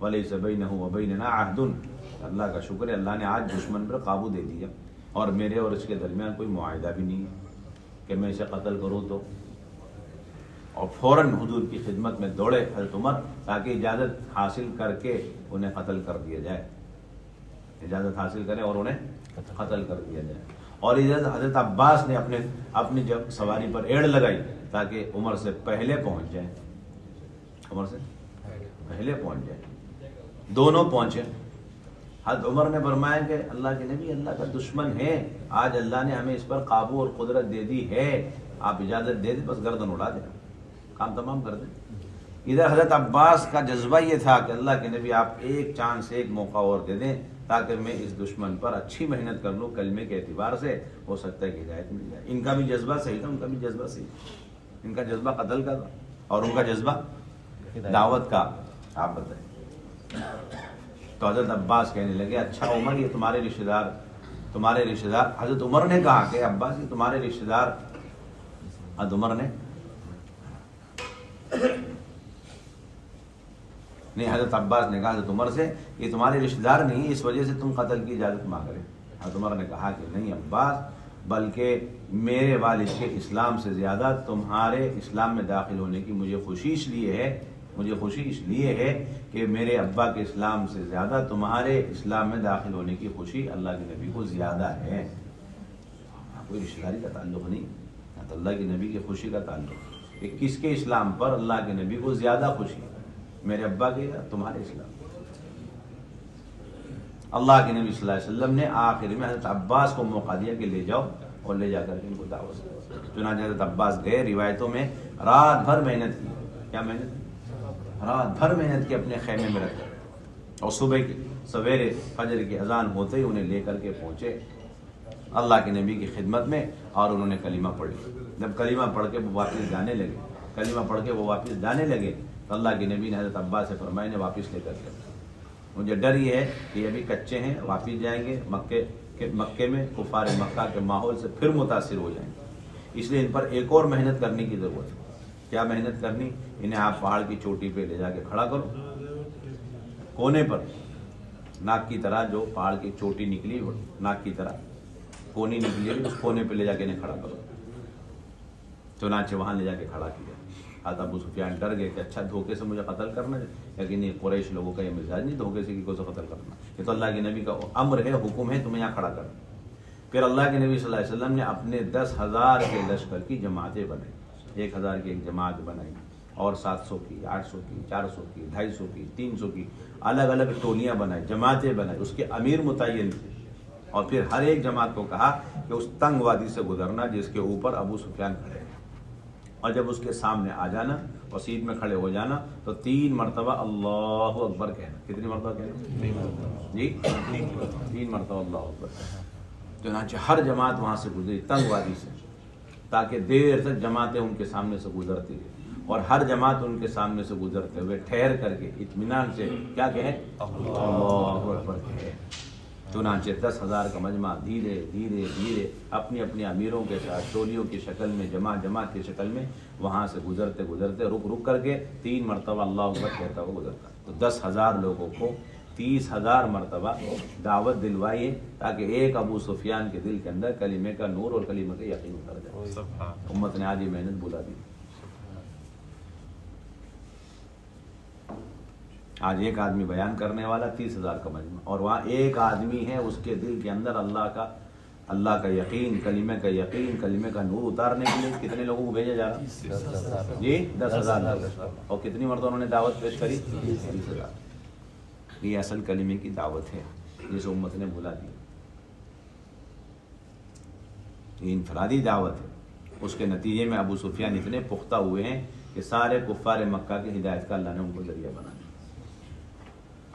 ولیس بینہ وبیننا عہد. اللہ کا شکر ہے، اللہ نے آج دشمن پر قابو دے دیا اور میرے اور اس کے درمیان کوئی معاہدہ بھی نہیں ہے کہ میں اسے قتل کروں. تو اور فوراً حضور کی خدمت میں دوڑے حضرت عمر تاکہ اجازت حاصل کر کے انہیں قتل کر دیا جائے، اجازت حاصل کریں اور انہیں قتل کر دیا جائے. اور حضرت عباس نے اپنی جب سواری پر ایڑ لگائی تاکہ عمر سے پہلے پہنچ جائیں، عمر سے پہلے پہنچ جائیں. دونوں پہنچے. حضرت عمر نے فرمایا کہ اللہ کے نبی اللہ کا دشمن ہے، آج اللہ نے ہمیں اس پر قابو اور قدرت دے دی ہے، آپ اجازت دے دیں، بس گردن اڑا دیں، کام تمام کر دیں. ادھر حضرت عباس کا جذبہ یہ تھا کہ اللہ کے نبی آپ ایک چانس، ایک موقع اور دے دیں تاکہ میں اس دشمن پر اچھی محنت کر لوں، کلمے کے اعتبار سے ہو سکتا ہے کہ ہدایت مل جائے. ان کا بھی جذبہ صحیح تھا، ان کا بھی جذبہ صحیح تھا. ان کا جذبہ قتل کا تھا اور ان کا جذبہ دعوت کا. آپ بتائیں. تو حضرت عباس کہنے لگے اچھا عمر یہ تمہارے رشتہ دار. حضرت عمر نے کہا کہ عباس یہ تمہارے رشتہ دار. حضرت عمر نے نہیں، حضرت عباس نے کہا حضرت عمر سے یہ تمہارے رشتہ دار نہیں، اس وجہ سے تم قتل کی اجازت مانگ رہے. حضرت عمر نے کہا کہ نہیں عباس، بلکہ میرے والد کے اسلام سے زیادہ تمہارے اسلام میں داخل ہونے کی مجھے خوشی اس لیے ہے کہ میرے ابا کے اسلام سے زیادہ تمہارے اسلام میں داخل ہونے کی خوشی اللہ کے نبی کو زیادہ ہے. کوئی رشتہ داری کا تعلق نہیں، اللہ کے نبی کی خوشی کا تعلق کہ کس کے اسلام پر اللہ کے نبی کو زیادہ خوشی، میرے ابا کے یا تمہارے اسلام. اللہ کے نبی صلی اللہ علیہ وسلم نے آخر میں حضرت عباس کو موقع دیا کہ لے جاؤ اور لے جا کر کے ان کو دعوت دو. چنانچہ حضرت عباس گئے. روایتوں میں رات بھر محنت کی. کیا محنت؟ رات بھر محنت کی اپنے خیمے میں رکھ کر، اور صبح کے سویرے فجر کی اذان ہوتے ہی انہیں لے کر کے پہنچے اللہ کے نبی کی خدمت میں، اور انہوں نے کلمہ پڑھی. جب کلمہ پڑھ کے وہ واپس جانے لگے تو اللہ کے نبی نے حضرت عباس سے فرمایا انہیں واپس لے کر کے. مجھے ڈر یہ ہے کہ یہ ابھی کچے ہیں، واپس جائیں گے مکے میں کفار مکہ کے ماحول سے پھر متاثر ہو جائیں گے، اس لیے ان پر ایک اور محنت کرنے کی ضرورت ہے. کیا محنت کرنی؟ انہیں آپ پہاڑ کی چوٹی پہ لے جا کے کھڑا کرو، کونے پر، ناک کی طرح جو پہاڑ کی چوٹی نکلی ناک کی طرح کونی نکلی اس کونے پہ لے جا کے انہیں کھڑا کرو. چنانچہ وہاں لے جا کے کھڑا کیا. حضرت ابو سفیان ڈر گئے کہ اچھا دھوکے سے مجھے قتل کرنا ہے، لیکن یہ قریش لوگوں کا یہ مزاج نہیں دھوکے سے کسی کو قتل کرنا، یہ تو اللہ کے نبی کا امر ہے، حکم ہے تمہیں یہاں کھڑا کرنا. پھر اللہ کے نبی صلی اللہ علیہ وسلم نے اپنے 10,000 کے لشکر کی جماعتیں بنائی. 1,000 کی ایک جماعت بنائی اور 700 کی، 800 کی، 400 کی، 250 کی، 300 کی، الگ الگ ٹولیاں بنائی، جماعتیں بنائی. اس کے امیر متعین تھے اور پھر ہر ایک جماعت کو کہا کہ اس تنگ وادی سے گزرنا جس کے اوپر ابو سفیان کھڑے، اور جب اس کے سامنے آ جانا اور سیٹ میں کھڑے ہو جانا تو 3 مرتبہ اللہ اکبر کہنا. کتنی مرتبہ کہنا؟ جی 3 مرتبہ اللہ اکبر. چنانچہ ہر جماعت وہاں سے گزری تنگ وادی سے، تاکہ دیر تک جماعتیں ان کے سامنے سے گزرتی رہی، اور ہر جماعت ان کے سامنے سے گزرتے ہوئے ٹھہر کر کے اطمینان سے کیا کہیں؟ اللہ اکبر کہے. چنانچہ 10,000 کا مجمع دھیرے دھیرے دھیرے اپنی اپنی امیروں کے ساتھ ٹولیوں کی شکل میں، جماعت کی شکل میں وہاں سے گزرتے رک کر کے 3 مرتبہ اللہ اکبر کہتا ہوا گزرتا. تو 10,000 لوگوں کو 30,000 مرتبہ دعوت دلوائی ہے تاکہ ایک ابو سفیان کے دل کے اندر کلمے کا نور اور کلمے کا یقین اتر جائے. امت نے آج یہ محنت بلا دی. آج ایک آدمی بیان کرنے والا 30,000 کا مجمع، اور وہاں ایک آدمی ہے اس کے دل کے اندر اللہ کا یقین، کلمے کا یقین، کلمے کا نور اتارنے کے لیے کتنے لوگوں کو بھیجا جا رہا؟ جی 10,000 لوگ. اور کتنی مرتبہ انہوں نے دعوت پیش کری؟ 30,000. یہ اصل کلمے کی دعوت ہے جس امت نے بلا دی. یہ انفرادی دعوت ہے. اس کے نتیجے میں ابو سفیان اتنے پختہ ہوئے ہیں کہ سارے کفار مکہ کی ہدایت کا اللہ نے ان کو ذریعہ بنا دیا.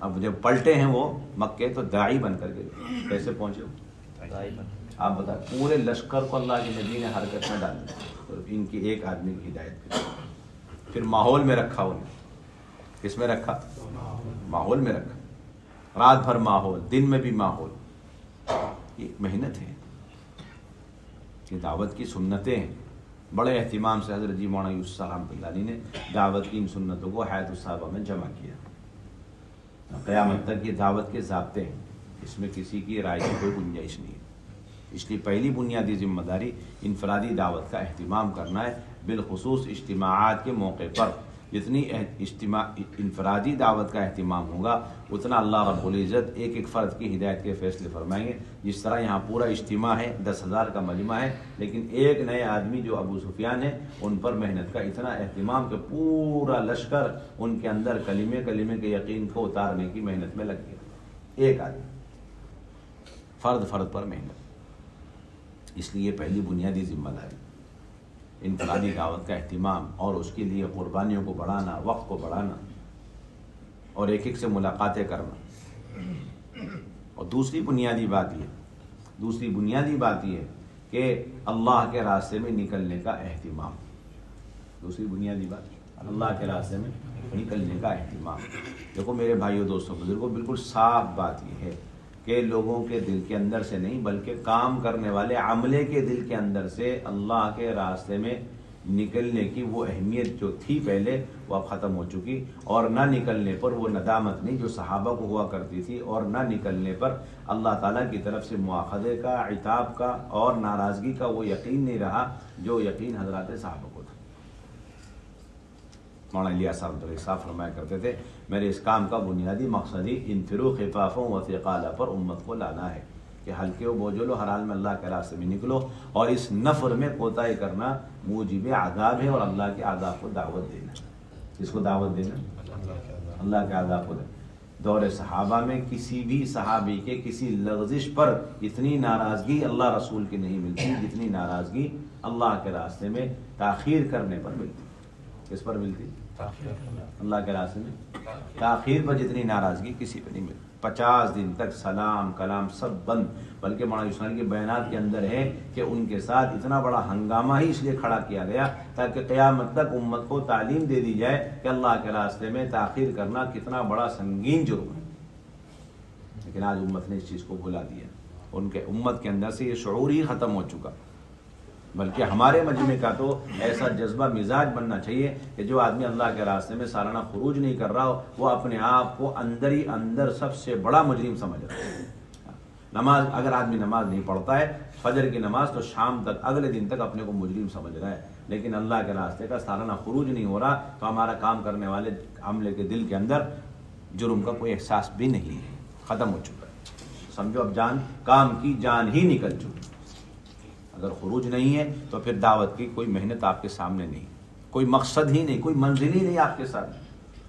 اب جب پلٹے ہیں وہ مکے تو داعی بن کر گئے. کیسے پہنچے ہو آپ بتا؟ پورے لشکر کو اللہ کے نبی نے حرکت میں ڈال دیا تو ان کی ایک آدمی کی ہدایت کی. پھر ماحول میں رکھا انہیں. کس میں رکھا؟ ماحول میں رکھا. رات بھر ماحول، دن میں بھی ماحول. یہ محنت ہے. یہ دعوت کی سنتیں ہیں. بڑے اہتمام سے حضرت جی مولانا یوسف رحمۃ اللہ علیہ نے دعوت کی ان سنتوں کو حیات الصحابہ میں جمع کیا. قیامت تک یہ دعوت کے ضابطے ہیں. اس میں کسی کی رائے کی کوئی گنجائش نہیں ہے. اس لیے پہلی بنیادی ذمہ داری انفرادی دعوت کا اہتمام کرنا ہے. بالخصوص اجتماعات کے موقع پر جتنی انفرادی دعوت کا اہتمام ہوگا اتنا اللہ رب العزت ایک ایک فرد کی ہدایت کے فیصلے فرمائیں گے. جس طرح یہاں پورا اجتماع ہے، 10,000 کا مجمع ہے، لیکن ایک نئے آدمی جو ابو سفیان ہے ان پر محنت کا اتنا اہتمام کہ پورا لشکر ان کے اندر کلمے کے یقین کو اتارنے کی محنت میں لگ گیا. ایک آدمی، فرد پر محنت. اس لیے پہلی بنیادی ذمہ داری انفرادی دعوت کا اہتمام اور اس کے لیے قربانیوں کو بڑھانا، وقت کو بڑھانا اور ایک ایک سے ملاقاتیں کرنا. اور دوسری بنیادی بات یہ ہے کہ اللہ کے راستے میں نکلنے کا اہتمام. دوسری بنیادی بات اللہ کے راستے میں نکلنے کا اہتمام. دیکھو میرے بھائیوں، دوستوں، بزرگوں، بالکل صاف بات یہ ہے کہ لوگوں کے دل کے اندر سے نہیں بلکہ کام کرنے والے عملے کے دل کے اندر سے اللہ کے راستے میں نکلنے کی وہ اہمیت جو تھی پہلے وہ اب ختم ہو چکی. اور نہ نکلنے پر وہ ندامت نہیں جو صحابہ کو ہوا کرتی تھی، اور نہ نکلنے پر اللہ تعالیٰ کی طرف سے مواخذے کا، عتاب کا اور ناراضگی کا وہ یقین نہیں رہا جو یقین حضرات صحابہ کو تھا. مولانا الیاس صاحب فرمایا کرتے تھے میرے اس کام کا بنیادی مقصد ہی انفروا خفافا وثقالا پر امت کو لانا ہے کہ ہلکے و بوجھلو ہر حال میں اللہ کے راستے میں نکلو. اور اس نفر میں کوتاہی کرنا موجب عذاب ہے اور اللہ کے عذاب کو دعوت دینا. کس کو دعوت دینا؟ اللہ کے عذاب کو دینا. دور صحابہ میں کسی بھی صحابی کے کسی لغزش پر اتنی ناراضگی اللہ رسول کی نہیں ملتی جتنی ناراضگی اللہ کے راستے میں تاخیر کرنے پر ملتی. کس پر ملتی؟ اللہ کے راستے میں تاخیر پر جتنی ناراضگی کسی پہ نہیں ملتی. 50 دن تک سلام کلام سب بند. بلکہ مولانا یوسف کے بیانات کے اندر ہے کہ ان کے ساتھ اتنا بڑا ہنگامہ ہی اس لیے کھڑا کیا گیا تاکہ قیامت تک امت کو تعلیم دے دی جائے کہ اللہ کے راستے میں تاخیر کرنا کتنا بڑا سنگین جرم ہے. لیکن آج امت نے اس چیز کو بھلا دیا. ان کے امت کے اندر سے یہ شعور ہی ختم ہو چکا. بلکہ ہمارے مجمع کا تو ایسا جذبہ مزاج بننا چاہیے کہ جو آدمی اللہ کے راستے میں سالانہ خروج نہیں کر رہا ہو وہ اپنے آپ کو اندر ہی اندر سب سے بڑا مجرم سمجھ رہا ہے. نماز اگر آدمی نماز نہیں پڑھتا ہے فجر کی نماز تو شام تک اگلے دن تک اپنے کو مجرم سمجھ رہا ہے. لیکن اللہ کے راستے کا سالانہ خروج نہیں ہو رہا تو ہمارا کام کرنے والے عملے کے دل کے اندر جرم کا کوئی احساس بھی نہیں ہے. ختم ہو چکا ہے. سمجھو اب کام کی جان ہی نکل چکی. اگر خروج نہیں ہے تو پھر دعوت کی کوئی محنت آپ کے سامنے نہیں، کوئی مقصد ہی نہیں، کوئی منزل ہی نہیں آپ کے ساتھ.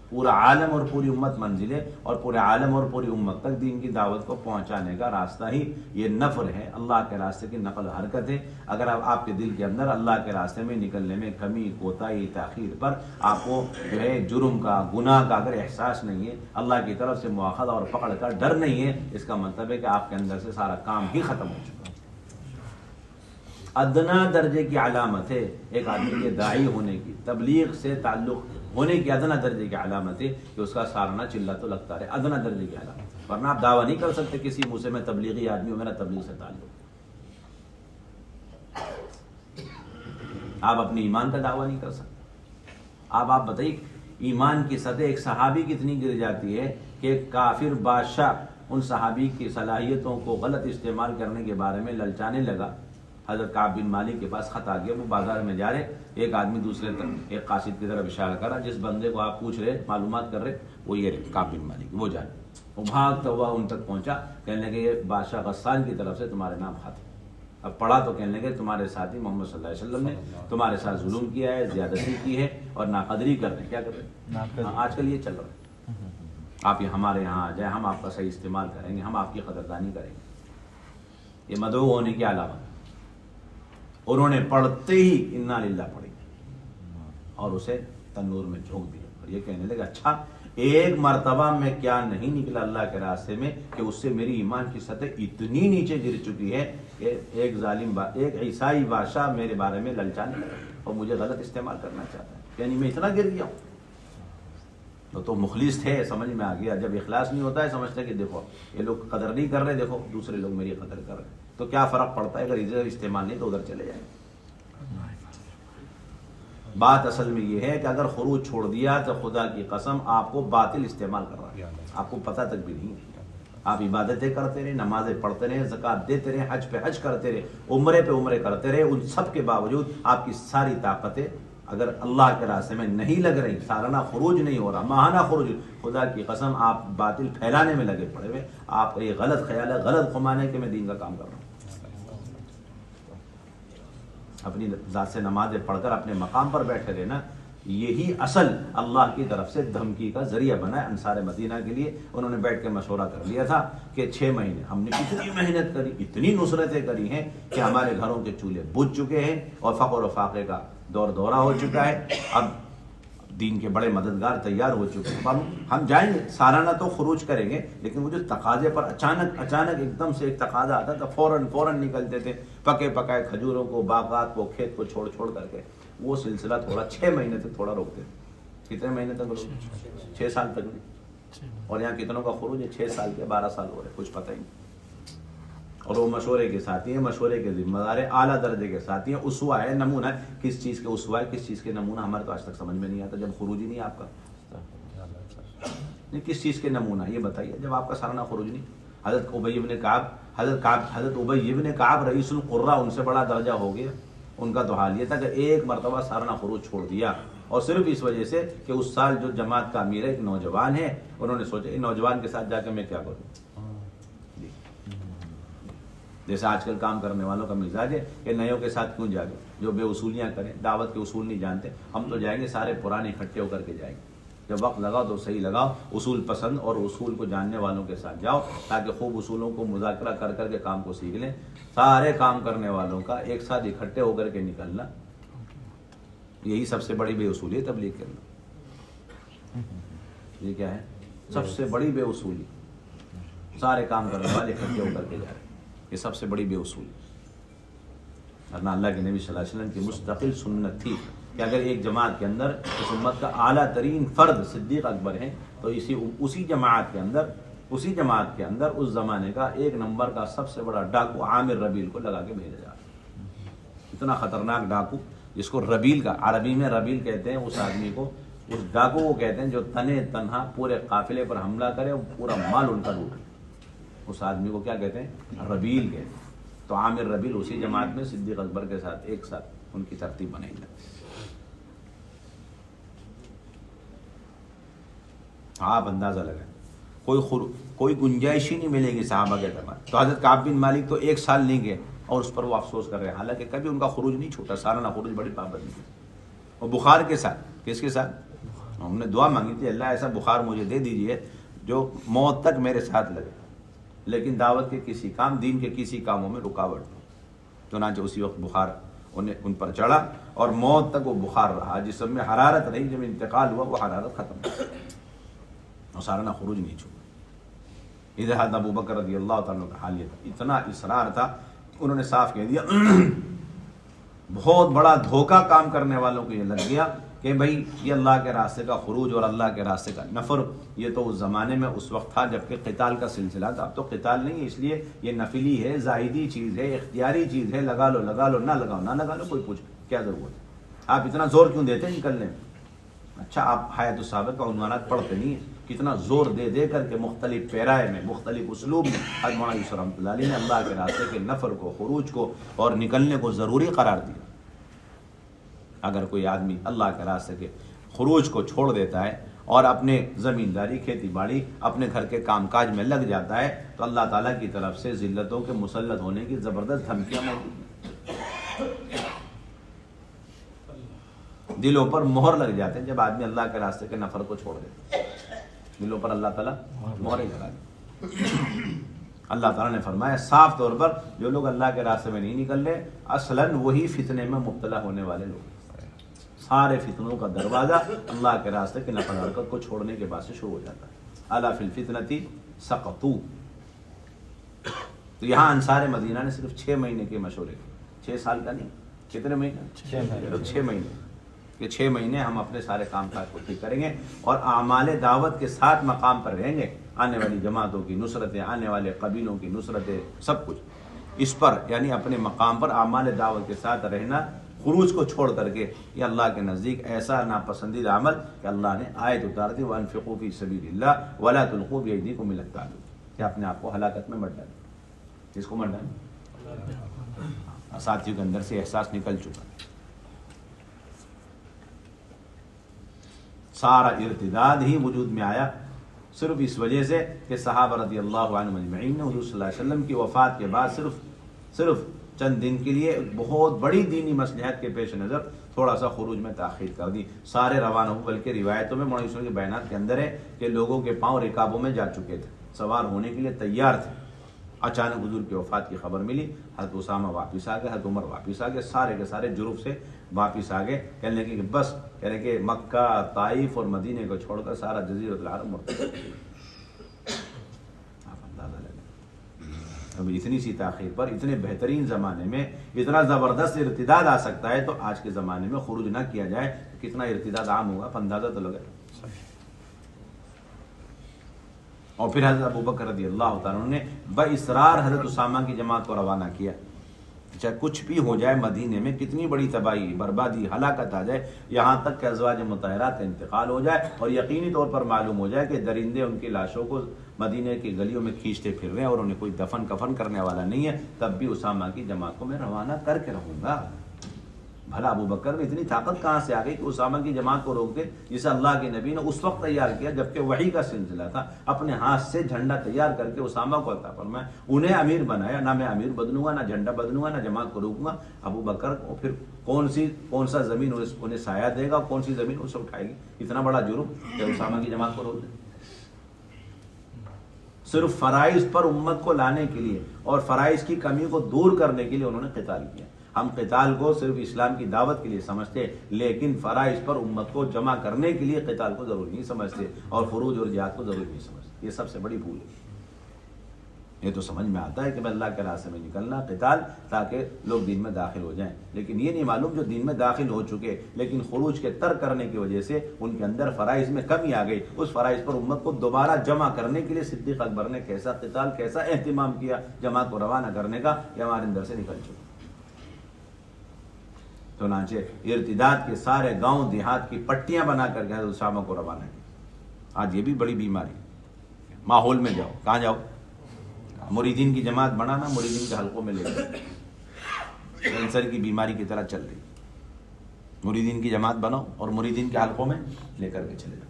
پورا عالم اور پوری امت منزل ہے اور پورے عالم اور پوری امت تک دین کی دعوت کو پہنچانے کا راستہ ہی یہ نفر ہے، اللہ کے راستے کی نقل حرکت ہے. اگر آپ کے دل کے اندر اللہ کے راستے میں نکلنے میں کمی، کوتاہی، تاخیر پر آپ کو جو ہے جرم کا، گناہ کا اگر احساس نہیں ہے، اللہ کی طرف سے مواخذہ اور پکڑ کا ڈر نہیں ہے، اس کا مطلب ہے کہ آپ کے اندر سے سارا کام ہی ختم ہو چکا. ادنا درجے کی علامت ہے ایک آدمی کے داعی ہونے کی، تبلیغ سے تعلق ہونے کی ادنا درجے کی علامت ہے کہ اس کا سارنا چلا تو لگتا رہے. ادنا درجے کی علامت. ورنہ آپ دعویٰ نہیں کر سکتے کسی منہ سے میں تبلیغی آدمی ہوں، میرا تبلیغ سے تعلق. آپ اپنے ایمان کا دعویٰ نہیں کر سکتے. آپ بتائیے ایمان کی سطح ایک صحابی کتنی گر جاتی ہے کہ کہ کافر بادشاہ ان صحابی کی صلاحیتوں کو غلط استعمال کرنے کے بارے میں للچانے لگا. حضرت کعب بن مالک کے پاس خط آ گیا. وہ بازار میں جا رہے, ایک آدمی دوسرے ایک قاصد کی طرف اشارہ کرا, جس بندے کو آپ پوچھ رہے معلومات کر رہے وہ یہ رہے کعب بن مالک. وہ جانے, وہ بھاگتا ہوا ان تک پہنچا, کہنے لگے یہ بادشاہ غسان کی طرف سے تمہارے نام خط. اب پڑھا تو کہنے لگے تمہارے ساتھی محمد صلی اللہ علیہ وسلم نے تمہارے ساتھ ظلم کیا ہے, زیادتی کی ہے اور ناقدری کر رہے ہیں. کیا کر رہے ہیں؟ آج کل یہ چل رہا ہے. آپ یہ ہمارے یہاں آ جائیں, ہم آپ کا صحیح استعمال کریں گے, ہم آپ کی قدردانی کریں گے. یہ مدعو ہونے کے علاوہ انہوں نے پڑھتے ہی انا للہ پڑھی اور اسے تنور میں جھونک دیا, اور یہ کہنے لگا اچھا ایک مرتبہ میں کیا نہیں نکلا اللہ کے راستے میں کہ اس سے میری ایمان کی سطح اتنی نیچے گر چکی ہے کہ ایک ظالم ایک عیسائی بادشاہ میرے بارے میں للچانے لگا اور مجھے غلط استعمال کرنا چاہتا ہے. یعنی میں اتنا گر گیا ہوں. تو مخلص تھے, سمجھ میں آ گیا. جب اخلاص نہیں ہوتا ہے سمجھتے کہ دیکھو یہ لوگ قدر نہیں کر رہے, دیکھو دوسرے لوگ میری قدر کر رہے ہیں, تو کیا فرق پڑتا ہے اگر ادھر استعمال نہیں تو ادھر چلے جائیں. بات اصل میں یہ ہے کہ اگر خروج چھوڑ دیا تو خدا کی قسم آپ کو باطل استعمال کر رہا ہے, آپ کو پتہ تک بھی نہیں. آپ عبادتیں کرتے رہے, نمازیں پڑھتے رہے, زکوٰۃ دیتے رہے, حج پہ حج کرتے رہے, عمرے پہ عمرے کرتے رہے, ان سب کے باوجود آپ کی ساری طاقتیں اگر اللہ کے راستے میں نہیں لگ رہی, سالانہ خروج نہیں ہو رہا, ماہانہ خروج, خدا کی قسم آپ باطل پھیلانے میں لگے پڑے ہوئے. آپ کا یہ غلط خیال ہے, غلط گمان ہے کہ میں دین کا کام کر رہا ہوں. اپنی ذات سے نمازیں پڑھ کر اپنے مقام پر بیٹھے رہنا, یہی اصل اللہ کی طرف سے دھمکی کا ذریعہ بنا ہے. انصار مدینہ کے لیے انہوں نے بیٹھ کے مشورہ کر لیا تھا کہ 6 مہینے ہم نے اتنی محنت کری, اتنی نصرتیں کری ہیں کہ ہمارے گھروں کے چولہے بجھ چکے ہیں اور فقر و فاقے کا دور دورہ ہو چکا ہے. اب دین کے بڑے مددگار تیار ہو چکے ہیں, ہم جائیں گے, سالانہ تو خروج کریں گے, لیکن وہ جو تقاضے پر اچانک ایک دم سے ایک تقاضا آتا تھا, فوراً نکلتے تھے پکے پکائے کھجوروں کو, باغات کو, کھیت کو چھوڑ کر کے. وہ سلسلہ تھوڑا 6 مہینے تک تھوڑا روکتے تھے. کتنے مہینے تک روکتے؟ 6 سال تک نہیں. اور یہاں کتنوں کا خروج ہے؟ 6 سال کے 12 سال ہو رہے, کچھ پتہ ہی نہیں. اور وہ مشورے کے ساتھی ہیں, مشورے کے ذمہ دار ہیں, اعلیٰ درجے کے ساتھی ہیں, اسوہ ہے, نمونہ ہے. کس چیز کے اسوہ ہے, کس چیز کے نمونہ, ہمارے تو آج تک سمجھ میں نہیں آتا جب خروج ہی نہیں آپ کا. نہیں, کس چیز کے نمونہ یہ بتائیے جب آپ کا سالانہ خروج نہیں. حضرت ابی بن کعب, حضرت ابی بن کعب رئیس القراء, ان سے بڑا درجہ ہو گیا. ان کا تو حال یہ تھا کہ ایک مرتبہ سالانہ خروج چھوڑ دیا, اور صرف اس وجہ سے کہ اس سال جو جماعت کا امیر ہے ایک نوجوان ہے, انہوں نے سوچا اس نوجوان کے ساتھ جا کے میں کیا کروں. جیسے آج کل کام کرنے والوں کا مزاج ہے کہ نیوں کے ساتھ کیوں جاگے, جو بے اصولیاں کریں, دعوت کے اصول نہیں جانتے. ہم تو جائیں گے سارے پرانے اکٹھے ہو کر کے جائیں گے. جب وقت لگاؤ تو صحیح لگاؤ, اصول پسند اور اصول کو جاننے والوں کے ساتھ جاؤ, تاکہ خوب اصولوں کو مذاکرہ کر کے کام کو سیکھ لیں. سارے کام کرنے والوں کا ایک ساتھ اکٹھے ہو کر کے نکلنا, یہی سب سے بڑی بے اصولی ہے تبلیغ کرنا. یہ کیا ہے سب سے بڑی بے اصولی؟ سارے کام کرنے والے اکٹھے ہو کر کے جا رہے ہیں, یہ سب سے بڑی بے اصولی. ورنہ اللہ کے نبی صلی اللہ علیہ وسلم کی مستقل سنت تھی کہ اگر ایک جماعت کے اندر اس امت کا اعلیٰ ترین فرد صدیق اکبر ہیں تو اسی جماعت کے اندر اس زمانے کا 1 نمبر کا سب سے بڑا ڈاکو عامر ربیل کو لگا کے بھیجا جا رہا. اتنا خطرناک ڈاکو, جس کو ربیل کا, عربی میں ربیل کہتے ہیں اس آدمی کو, اس ڈاکو کو کہتے ہیں جو تنہا پورے قافلے پر حملہ کرے, پورا مال ان کا لوٹے, اس آدمی کو کیا کہتے ہیں؟ ربیل کہتے ہیں. تو عامر ربیل اسی جماعت میں صدیق اکبر کے ساتھ ایک ساتھ ان کی ترتیب بنائی جاتی. آپ اندازہ لگائیں, کوئی گنجائش ہی نہیں ملے گی صحابہ کے درمیان. تو حضرت کعب بن مالک تو 1 سال نہیں گئے اور اس پر وہ افسوس کر رہے ہیں, حالانکہ کبھی ان کا خروج نہیں چھوٹا, سالانہ خروج بڑی پابندی تھی. اور بخار کے ساتھ, کس کے ساتھ؟ ہم نے دعا مانگی تھی, اللہ ایسا بخار مجھے دے دیجئے جو موت تک میرے ساتھ لگے, لیکن دعوت کے کسی کام, دین کے کسی کاموں میں رکاوٹ نہیں. چنانچہ اسی وقت بخار ان پر چڑھا اور موت تک وہ بخار رہا. جسم میں حرارت رہی, جب انتقال ہوا وہ حرارت ختم ہو اور سالانہ خروج نہیں چھوڑا. ادھر حضرت ابو بکر رضی اللہ تعالیٰ کا حال یہ تھا, اتنا اصرار تھا, انہوں نے صاف کہہ دیا بہت بڑا دھوکہ کام کرنے والوں کو یہ لگ گیا کہ بھائی یہ اللہ کے راستے کا خروج اور اللہ کے راستے کا نفر, یہ تو اس زمانے میں اس وقت تھا جبکہ قتال کا سلسلہ تھا. اب تو قتال نہیں ہے, اس لیے یہ نفلی ہے, زاہدی چیز ہے, اختیاری چیز ہے, لگا لو, نہ لگا لو, کوئی پوچھ کیا ضرورت ہے, آپ اتنا زور کیوں دیتے ہیں نکلنے میں. اچھا آپ حیات الصحابہ کا عنوانات پڑھتے نہیں ہیں, کتنا زور دے دے کر کے مختلف پیرائے میں، مختلف اسلوب میں حضرت مولانا یوسف رحمۃ اللہ علیہ نے اللہ کے راستے کے نفر کو، خروج کو اور نکلنے کو ضروری قرار دیا۔ اگر کوئی آدمی اللہ کے راستے کے خروج کو چھوڑ دیتا ہے اور اپنے زمینداری، کھیتی باڑی، اپنے گھر کے کام کاج میں لگ جاتا ہے تو اللہ تعالیٰ کی طرف سے ذلتوں کے مسلط ہونے کی زبردست دھمکیاں موجود ہیں۔ دلوں پر مہر لگ جاتے ہیں جب آدمی اللہ کے راستے کے نفر کو چھوڑ دیتا ہے، دلوں پر اللہ تعالیٰ مہریں لگا دیتے۔ اللہ تعالیٰ نے فرمایا صاف طور پر جو لوگ اللہ کے راستے میں نہیں نکل رہے اصلاً وہی فتنے میں مبتلا ہونے والے لوگ۔ سارے فتنوں کا دروازہ اللہ کے راستے کے نفل حرکت کو چھوڑنے کے بعد سے شروع ہو جاتا ہے۔ الا فی الفتنۃ سقطوا۔ تو یہاں انصار مدینہ نے صرف 6 مہینے کے مشورے کیے، 6 سال کا نہیں، کتنے مہینے؟ 6 مہینے کہ 6 مہینے ہم اپنے سارے کام کاج کو ٹھیک کریں گے اور اعمال دعوت کے ساتھ مقام پر رہیں گے، آنے والی جماعتوں کی نصرتیں، آنے والے قبیلوں کی نصرتیں، سب کچھ اس پر، یعنی اپنے مقام پر اعمال دعوت کے ساتھ رہنا، خروج کو چھوڑ کر کے، یہ اللہ کے نزدیک ایسا ناپسندیدہ عمل کہ اللہ نے آیت اتار دی وَأَنفِقُوا فِي سَبِيلِ اللَّهِ وَلَا تُلْقُوا بِأَيْدِيكُمْ إِلَى التَّهْلُكَةِ کہ اپنے آپ کو ہلاکت میں مت ڈالیں۔ کس کو مت ڈالیں؟ ساتھیوں کے اندر سے احساس نکل چکا، سارا ارتداد ہی وجود میں آیا صرف اس وجہ سے کہ صحابہ رضی اللہ عنہم اجمعین نے حضور صلی اللہ علیہ وسلم کی وفات کے بعد صرف چند دن کے لیے بہت بڑی دینی مصلحت کے پیش نظر تھوڑا سا خروج میں تاخیر کر دی، سارے روانہ ہو، بلکہ روایتوں میں مولانا یوسف کے بیانات کے اندر ہے کہ لوگوں کے پاؤں رکابوں میں جا چکے تھے، سوار ہونے کے لیے تیار تھے، اچانک حضور کی وفات کی خبر ملی، حضرت اسامہ واپس آ گئے، حضرت عمر واپس آ گئے، سارے کے سارے جروف سے واپس آ گئے، کہنے لگے کہ بس، کہنے کہ مکہ، طائف اور مدینے کو چھوڑ کر سارا جزیرۃ العرب مرتد۔ اب اتنی سی تاخیر پر اتنے بہترین زمانے میں اتنا زبردست ارتداد آ سکتا ہے تو آج کے زمانے میں خروج نہ کیا جائے تو کتنا ارتداد عام ہوگا، اندازہ تو لگے۔ اور پھر حضرت ابوبکر رضی اللہ تعالیٰ نے باصرار حضرت اسامہ کی جماعت کو روانہ کیا، چاہے کچھ بھی ہو جائے، مدینے میں کتنی بڑی تباہی، بربادی، ہلاکت آ جائے، یہاں تک کہ ازواج مطہرات کا انتقال ہو جائے اور یقینی طور پر معلوم ہو جائے کہ درندے ان کی لاشوں کو مدینے کی گلیوں میں کھینچتے پھر رہے ہیں اور انہیں کوئی دفن کفن کرنے والا نہیں ہے، تب بھی اسامہ کی جماعت کو میں روانہ کر کے رہوں گا۔ بھلا ابو بکر میں اتنی طاقت کہاں سے آ گئی کہ اسامہ کی جماعت کو روک دے، جسے اللہ کے نبی نے اس وقت تیار کیا جبکہ وحی کا سلسلہ تھا، اپنے ہاتھ سے جھنڈا تیار کر کے اسامہ کو عطا فرمایا، انہیں امیر بنایا، نہ میں امیر بدلوں گا، نہ جھنڈا بدلوں گا، نہ جماعت کو روکوں گا۔ ابو بکر کو پھر کون سا زمین انہیں سایہ دے گا، کون سی زمین اسے اٹھائے گی؟ اتنا بڑا جرم کہ اسامہ کی جماعت کو روک دے۔ صرف فرائض پر امت کو لانے کے لیے اور فرائض کی کمی کو دور کرنے کے لیے انہوں نے قتال کیا۔ ہم قتال کو صرف اسلام کی دعوت کے لیے سمجھتے، لیکن فرائض پر امت کو جمع کرنے کے لیے قتال کو ضروری نہیں سمجھتے اور خروج اور جہاد کو ضروری نہیں سمجھتے۔ یہ سب سے بڑی بھول ہے۔ یہ تو سمجھ میں آتا ہے کہ میں اللہ کے راستے میں نکلنا، قتال، تاکہ لوگ دین میں داخل ہو جائیں، لیکن یہ نہیں معلوم جو دین میں داخل ہو چکے لیکن خروج کے ترک کرنے کی وجہ سے ان کے اندر فرائض میں کمی آ گئی، اس فرائض پر امت کو دوبارہ جمع کرنے کے لیے صدیق اکبر نے کیسا قتال، کیسا اہتمام کیا جماعت کو روانہ کرنے کا، یہ ہمارے اندر سے نکل چکا۔ چنانچہ ارتداد کے سارے گاؤں دیہات کی پٹیاں بنا کر کے حضرت اسامہ کو روانہ کیا۔ آج یہ بھی بڑی بیماری، ماحول میں جاؤ، کہاں جاؤ؟ مریدین کی جماعت بنانا، مریدین کے حلقوں میں لے جاؤ، کینسر کی بیماری کی طرح چل رہی، مریدین کی جماعت بناؤ اور مریدین کے حلقوں میں لے کر کے چلے جاؤ۔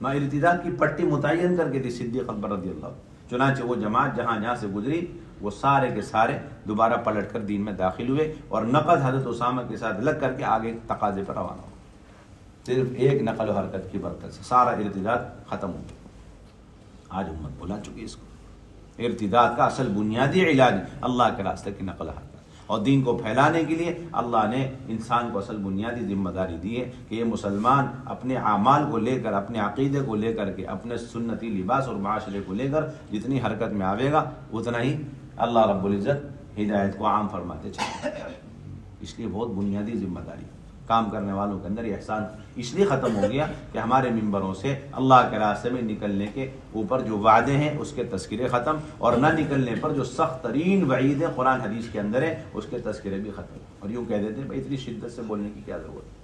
میں ارتداد کی پٹی متعین کر کے تھی صدیق اکبر رضی اللہ عنہ، چنانچہ وہ جماعت جہاں جہاں سے گزری وہ سارے کے سارے دوبارہ پلٹ کر دین میں داخل ہوئے اور نقد حضرت اسامہ کے ساتھ لگ کر کے آگے تقاضے پر روانہ ہو۔ صرف ایک نقل و حرکت کی برکت سے سارا ارتداد ختم ہو گیا۔ آج امت بھلا چکی اس کو۔ ارتداد کا اصل بنیادی علاج اللہ کے راستے کی نقل و حرکت، اور دین کو پھیلانے کے لیے اللہ نے انسان کو اصل بنیادی ذمہ داری دی ہے کہ یہ مسلمان اپنے اعمال کو لے کر، اپنے عقیدے کو لے کر کے، اپنے سنتی لباس اور معاشرے کو لے کر جتنی حرکت میں آوے گا اتنا ہی اللہ رب العزت ہدایت کو عام فرماتے چلے۔ اس لیے بہت بنیادی ذمہ داری کام کرنے والوں کے اندر یہ احسان اس لیے ختم ہو گیا کہ ہمارے ممبروں سے اللہ کے راستے میں نکلنے کے اوپر جو وعدے ہیں اس کے تذکرے ختم، اور نہ نکلنے پر جو سخت ترین وعید ہے قرآن حدیث کے اندر ہے اس کے تذکرے بھی ختم، اور یوں کہہ دیتے ہیں بھائی اتنی شدت سے بولنے کی کیا ضرورت ہے،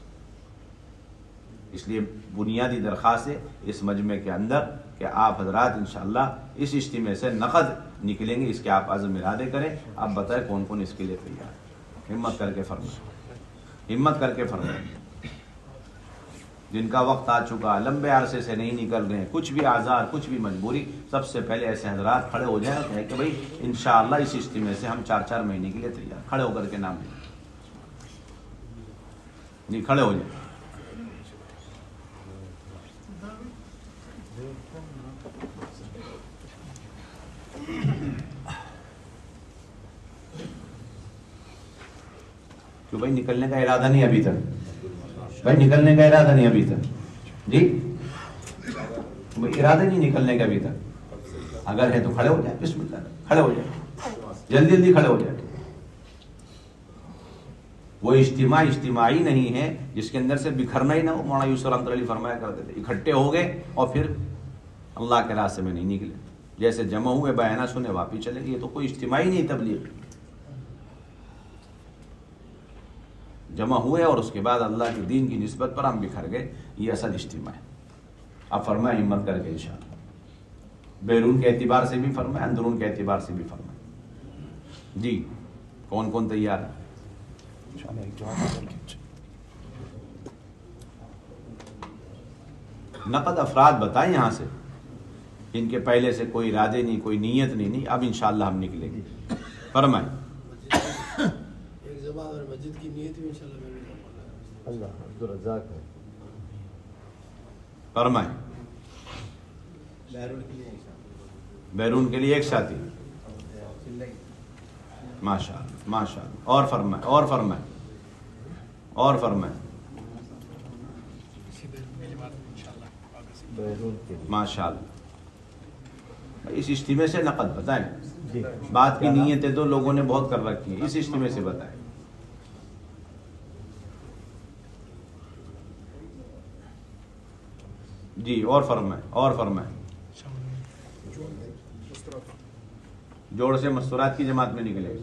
اس لیے بنیادی درخواست ہے اس مجمع کے اندر کہ آپ حضرات انشاءاللہ اس اجتماع سے نقد نکلیں گے، اس کے آپ عزم ارادے کریں. آپ بتائیں کون کون اس کے لیے تیار ہے؟ ہمت کر کے فرمائیں، ہمت کر کے فرمائیں. جن کا وقت آ چکا، لمبے عرصے سے نہیں نکل گئے، کچھ بھی آزار، کچھ بھی مجبوری، سب سے پہلے ایسے حضرات کھڑے ہو جائیں اور کہیں کہ بھائی انشاءاللہ اس اجتماع سے ہم 4 مہینے کے لیے تیار. کھڑے ہو کر کے نام لیں، نہیں کھڑے ہو جائیں. کہ بھائی نکلنے کا ارادہ نہیں ابھی تک، بھائی نکلنے کا ارادہ نہیں ابھی تک، جی ارادہ نہیں نکلنے کا ابھی تک. اگر ہے تو کھڑے ہو جائیں، بسم اللہ کھڑے ہو جائیں، جلدی جلدی کھڑے ہو جائیں. وہ اجتماعی نہیں ہے جس کے اندر سے بکھرنا ہی نہ ہو. مولانا یوسف رحمۃ اللہ علیہ فرمایا کرتے تھے اکٹھے ہو گئے اور پھر اللہ کے راستے میں نہیں نکلے. جیسے جمع ہوئے بیانہ سنے واپس چلے گئے. یہ تو کوئی اجتماعی نہیں تبلیغ. جمع ہوئے اور اس کے بعد اللہ کے دین کی نسبت پر ہم بکھر گئے، یہ اصل اجتماع ہے. اب فرمائے ہمت کر کے انشاءاللہ، بیرون کے اعتبار سے بھی فرمائے، اندرون کے اعتبار سے بھی فرمائے. جی کون کون تیار ہے؟ نقد افراد بتائیں یہاں سے ان کے پہلے سے کوئی ارادے نہیں، کوئی نیت نہیں. اب انشاءاللہ ہم نکلیں گے. فرمائیں. مسجد کی نیت بھی انشاءاللہ اللہ عبدالرزاق ہے. فرمائیں. بیرون کے لیے ایک ساتھی. ماشاءاللہ ماشاءاللہ. اور فرمائیں، اور فرمائیں، اور فرمائیں. ماشاءاللہ. اس اجتماع سے نقد بتائیں. بات کی نیتیں تو لوگوں نے بہت کر رکھی ہیں، اس اجتماع سے بتائیں. جی اور فرمائیں، اور فرمائیں. جوڑ سے مستورات کی جماعت میں نکلے.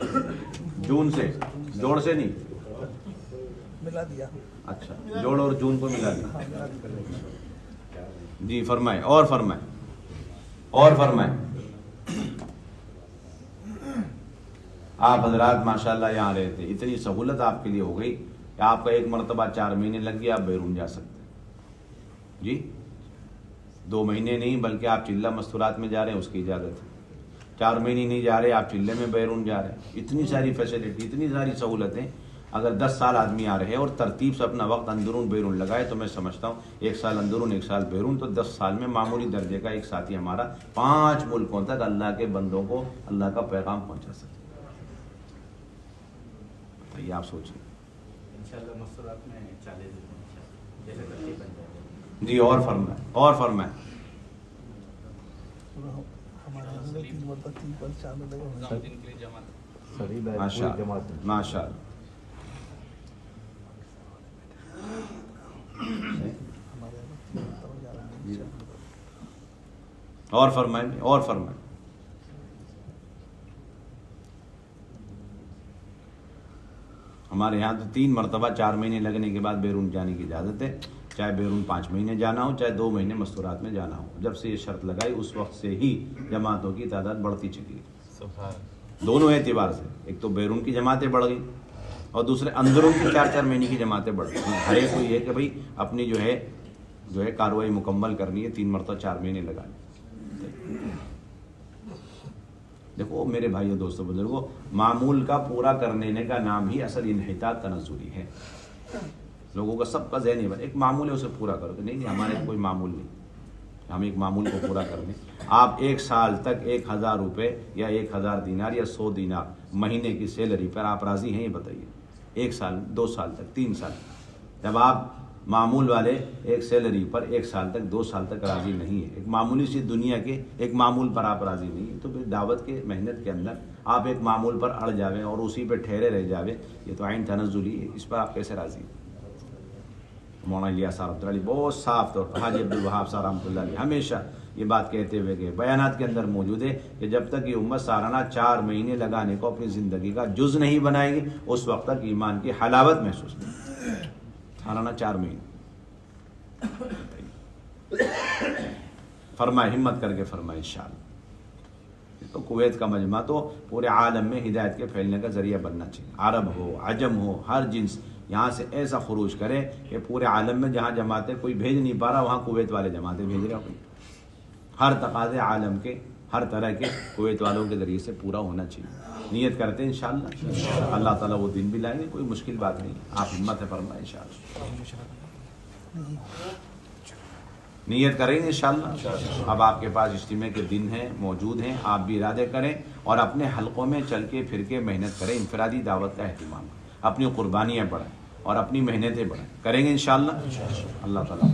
جون سے، جوڑ سے نہیں ملا دیا. اچھا جوڑ اور جون کو ملا دیا. جی فرمائیں، اور فرمائیں، اور فرمائیں. آپ حضرات ماشاءاللہ یہاں رہے تھے، اتنی سہولت آپ کے لیے ہو گئی کہ آپ کا ایک مرتبہ 4 مہینے لگ گیا، آپ بیرون جا سکتے. جی 2 مہینے نہیں بلکہ آپ چلہ مستورات میں جا رہے ہیں، اس کی اجازت ہے. 4 مہینے نہیں جا رہے، آپ چلے میں بیرون جا رہے ہیں. اتنی ساری فیسلٹی، اتنی ساری سہولتیں. اگر 10 سال آدمی آ رہے اور ترتیب سے اپنا وقت اندرون بیرون لگائے تو میں سمجھتا ہوں 1 سال اندرون 1 سال بیرون، تو 10 سال میں معمولی درجے کا ایک ساتھی ہمارا 5 ملکوں تک اللہ کے بندوں کو اللہ کا پیغام پہنچا سکے. یہ آپ سوچیں. انشاءاللہ مستورات میں 40 دن جیسے ترتیب بن جائے. جی اور فرمائیں، اور فرمائیں. ماشاء اللہ. اور فرمائیں، اور فرمائیں. ہمارے یہاں تو 3 مرتبہ 4 مہینے لگنے کے بعد بیرون جانے کی اجازت ہے، چاہے بیرون 5 مہینے جانا ہو، چاہے 2 مہینے مستورات میں جانا ہو. جب سے یہ شرط لگائی اس وقت سے ہی جماعتوں کی تعداد بڑھتی چلی ہے. دونوں اعتبار سے، ایک تو بیرون کی جماعتیں بڑھ گئی اور دوسرے اندرون کی 4 مہینے کی جماعتیں بڑھ گئی. ہر ایک کو یہ ہے کہ بھائی اپنی جو ہے کارروائی مکمل کرنی ہے، 3 مرتبہ 4 مہینے لگانے. دیکھو میرے بھائیو دوستو بزرگوں، معمول کا پورا کرنے کا نام ہی اصل انحطاط تنزلی ہے. لوگوں کا سب کا ذہن ہے ایک معمول ہے اسے پورا کرو. نہیں ہمارے کوئی معمول نہیں، ہم ایک معمول کو پورا کر دیں. آپ 1 سال تک 1000 روپے یا 1000 دینار یا 100 دینار مہینے کی سیلری پر آپ راضی ہیں؟ یہ بتائیے. 1 سال، 2 سال تک، 3 سال. جب آپ معمول والے ایک سیلری پر 1 سال تک، 2 سال تک راضی نہیں ہے، ایک معمولی سی دنیا کے ایک معمول پر آپ راضی نہیں ہیں، تو پھر دعوت کے محنت کے اندر آپ ایک معمول پر اڑ جاویں اور اسی پہ ٹھہرے رہ جاویں، یہ تو عین تنزلی ہے. اس پر آپ کیسے راضی ہیں؟ مولانا الیاس صاحب علی بہت صاف طور پر، حاجی عبدالوہاب صاحب رحمۃ اللہ علیہ ہمیشہ یہ بات کہتے ہوئے کہ بیانات کے اندر موجود ہے کہ جب تک یہ امت سالانہ 4 مہینے لگانے کو اپنی زندگی کا جز نہیں بنائے گی اس وقت تک ایمان کی حلاوت محسوس نہیں. سالانہ 4 مہینے فرمائے ہمت کر کے فرمائے انشاءاللہ۔ تو کویت کا مجمع تو پورے عالم میں ہدایت کے پھیلنے کا ذریعہ بننا چاہیے، عرب ہو عجم ہو ہر جنس یہاں سے ایسا خروج کرے کہ پورے عالم میں جہاں جماعتیں کوئی بھیج نہیں پا رہا وہاں کویت والے جماعتیں بھیج رہے ہیں۔ ہر تقاضے عالم کے ہر طرح کے کویت والوں کے ذریعے سے پورا ہونا چاہیے۔ نیت کرتے ہیں انشاءاللہ اللہ تعالیٰ وہ دن بھی لائیں گے، کوئی مشکل بات نہیں، آپ ہمت ہے فرمائیں انشاءاللہ، نیت کریں گے انشاءاللہ۔ اب آپ کے پاس اجتماع کے دن ہیں موجود ہیں، آپ بھی ارادے کریں اور اپنے حلقوں میں چل کے پھر کے محنت کریں، انفرادی دعوت کا اہتمام، اپنی قربانیاں بڑھائیں اور اپنی محنتیں بڑھائیں، کریں گے انشاءاللہ۔ اللہ تعالیٰ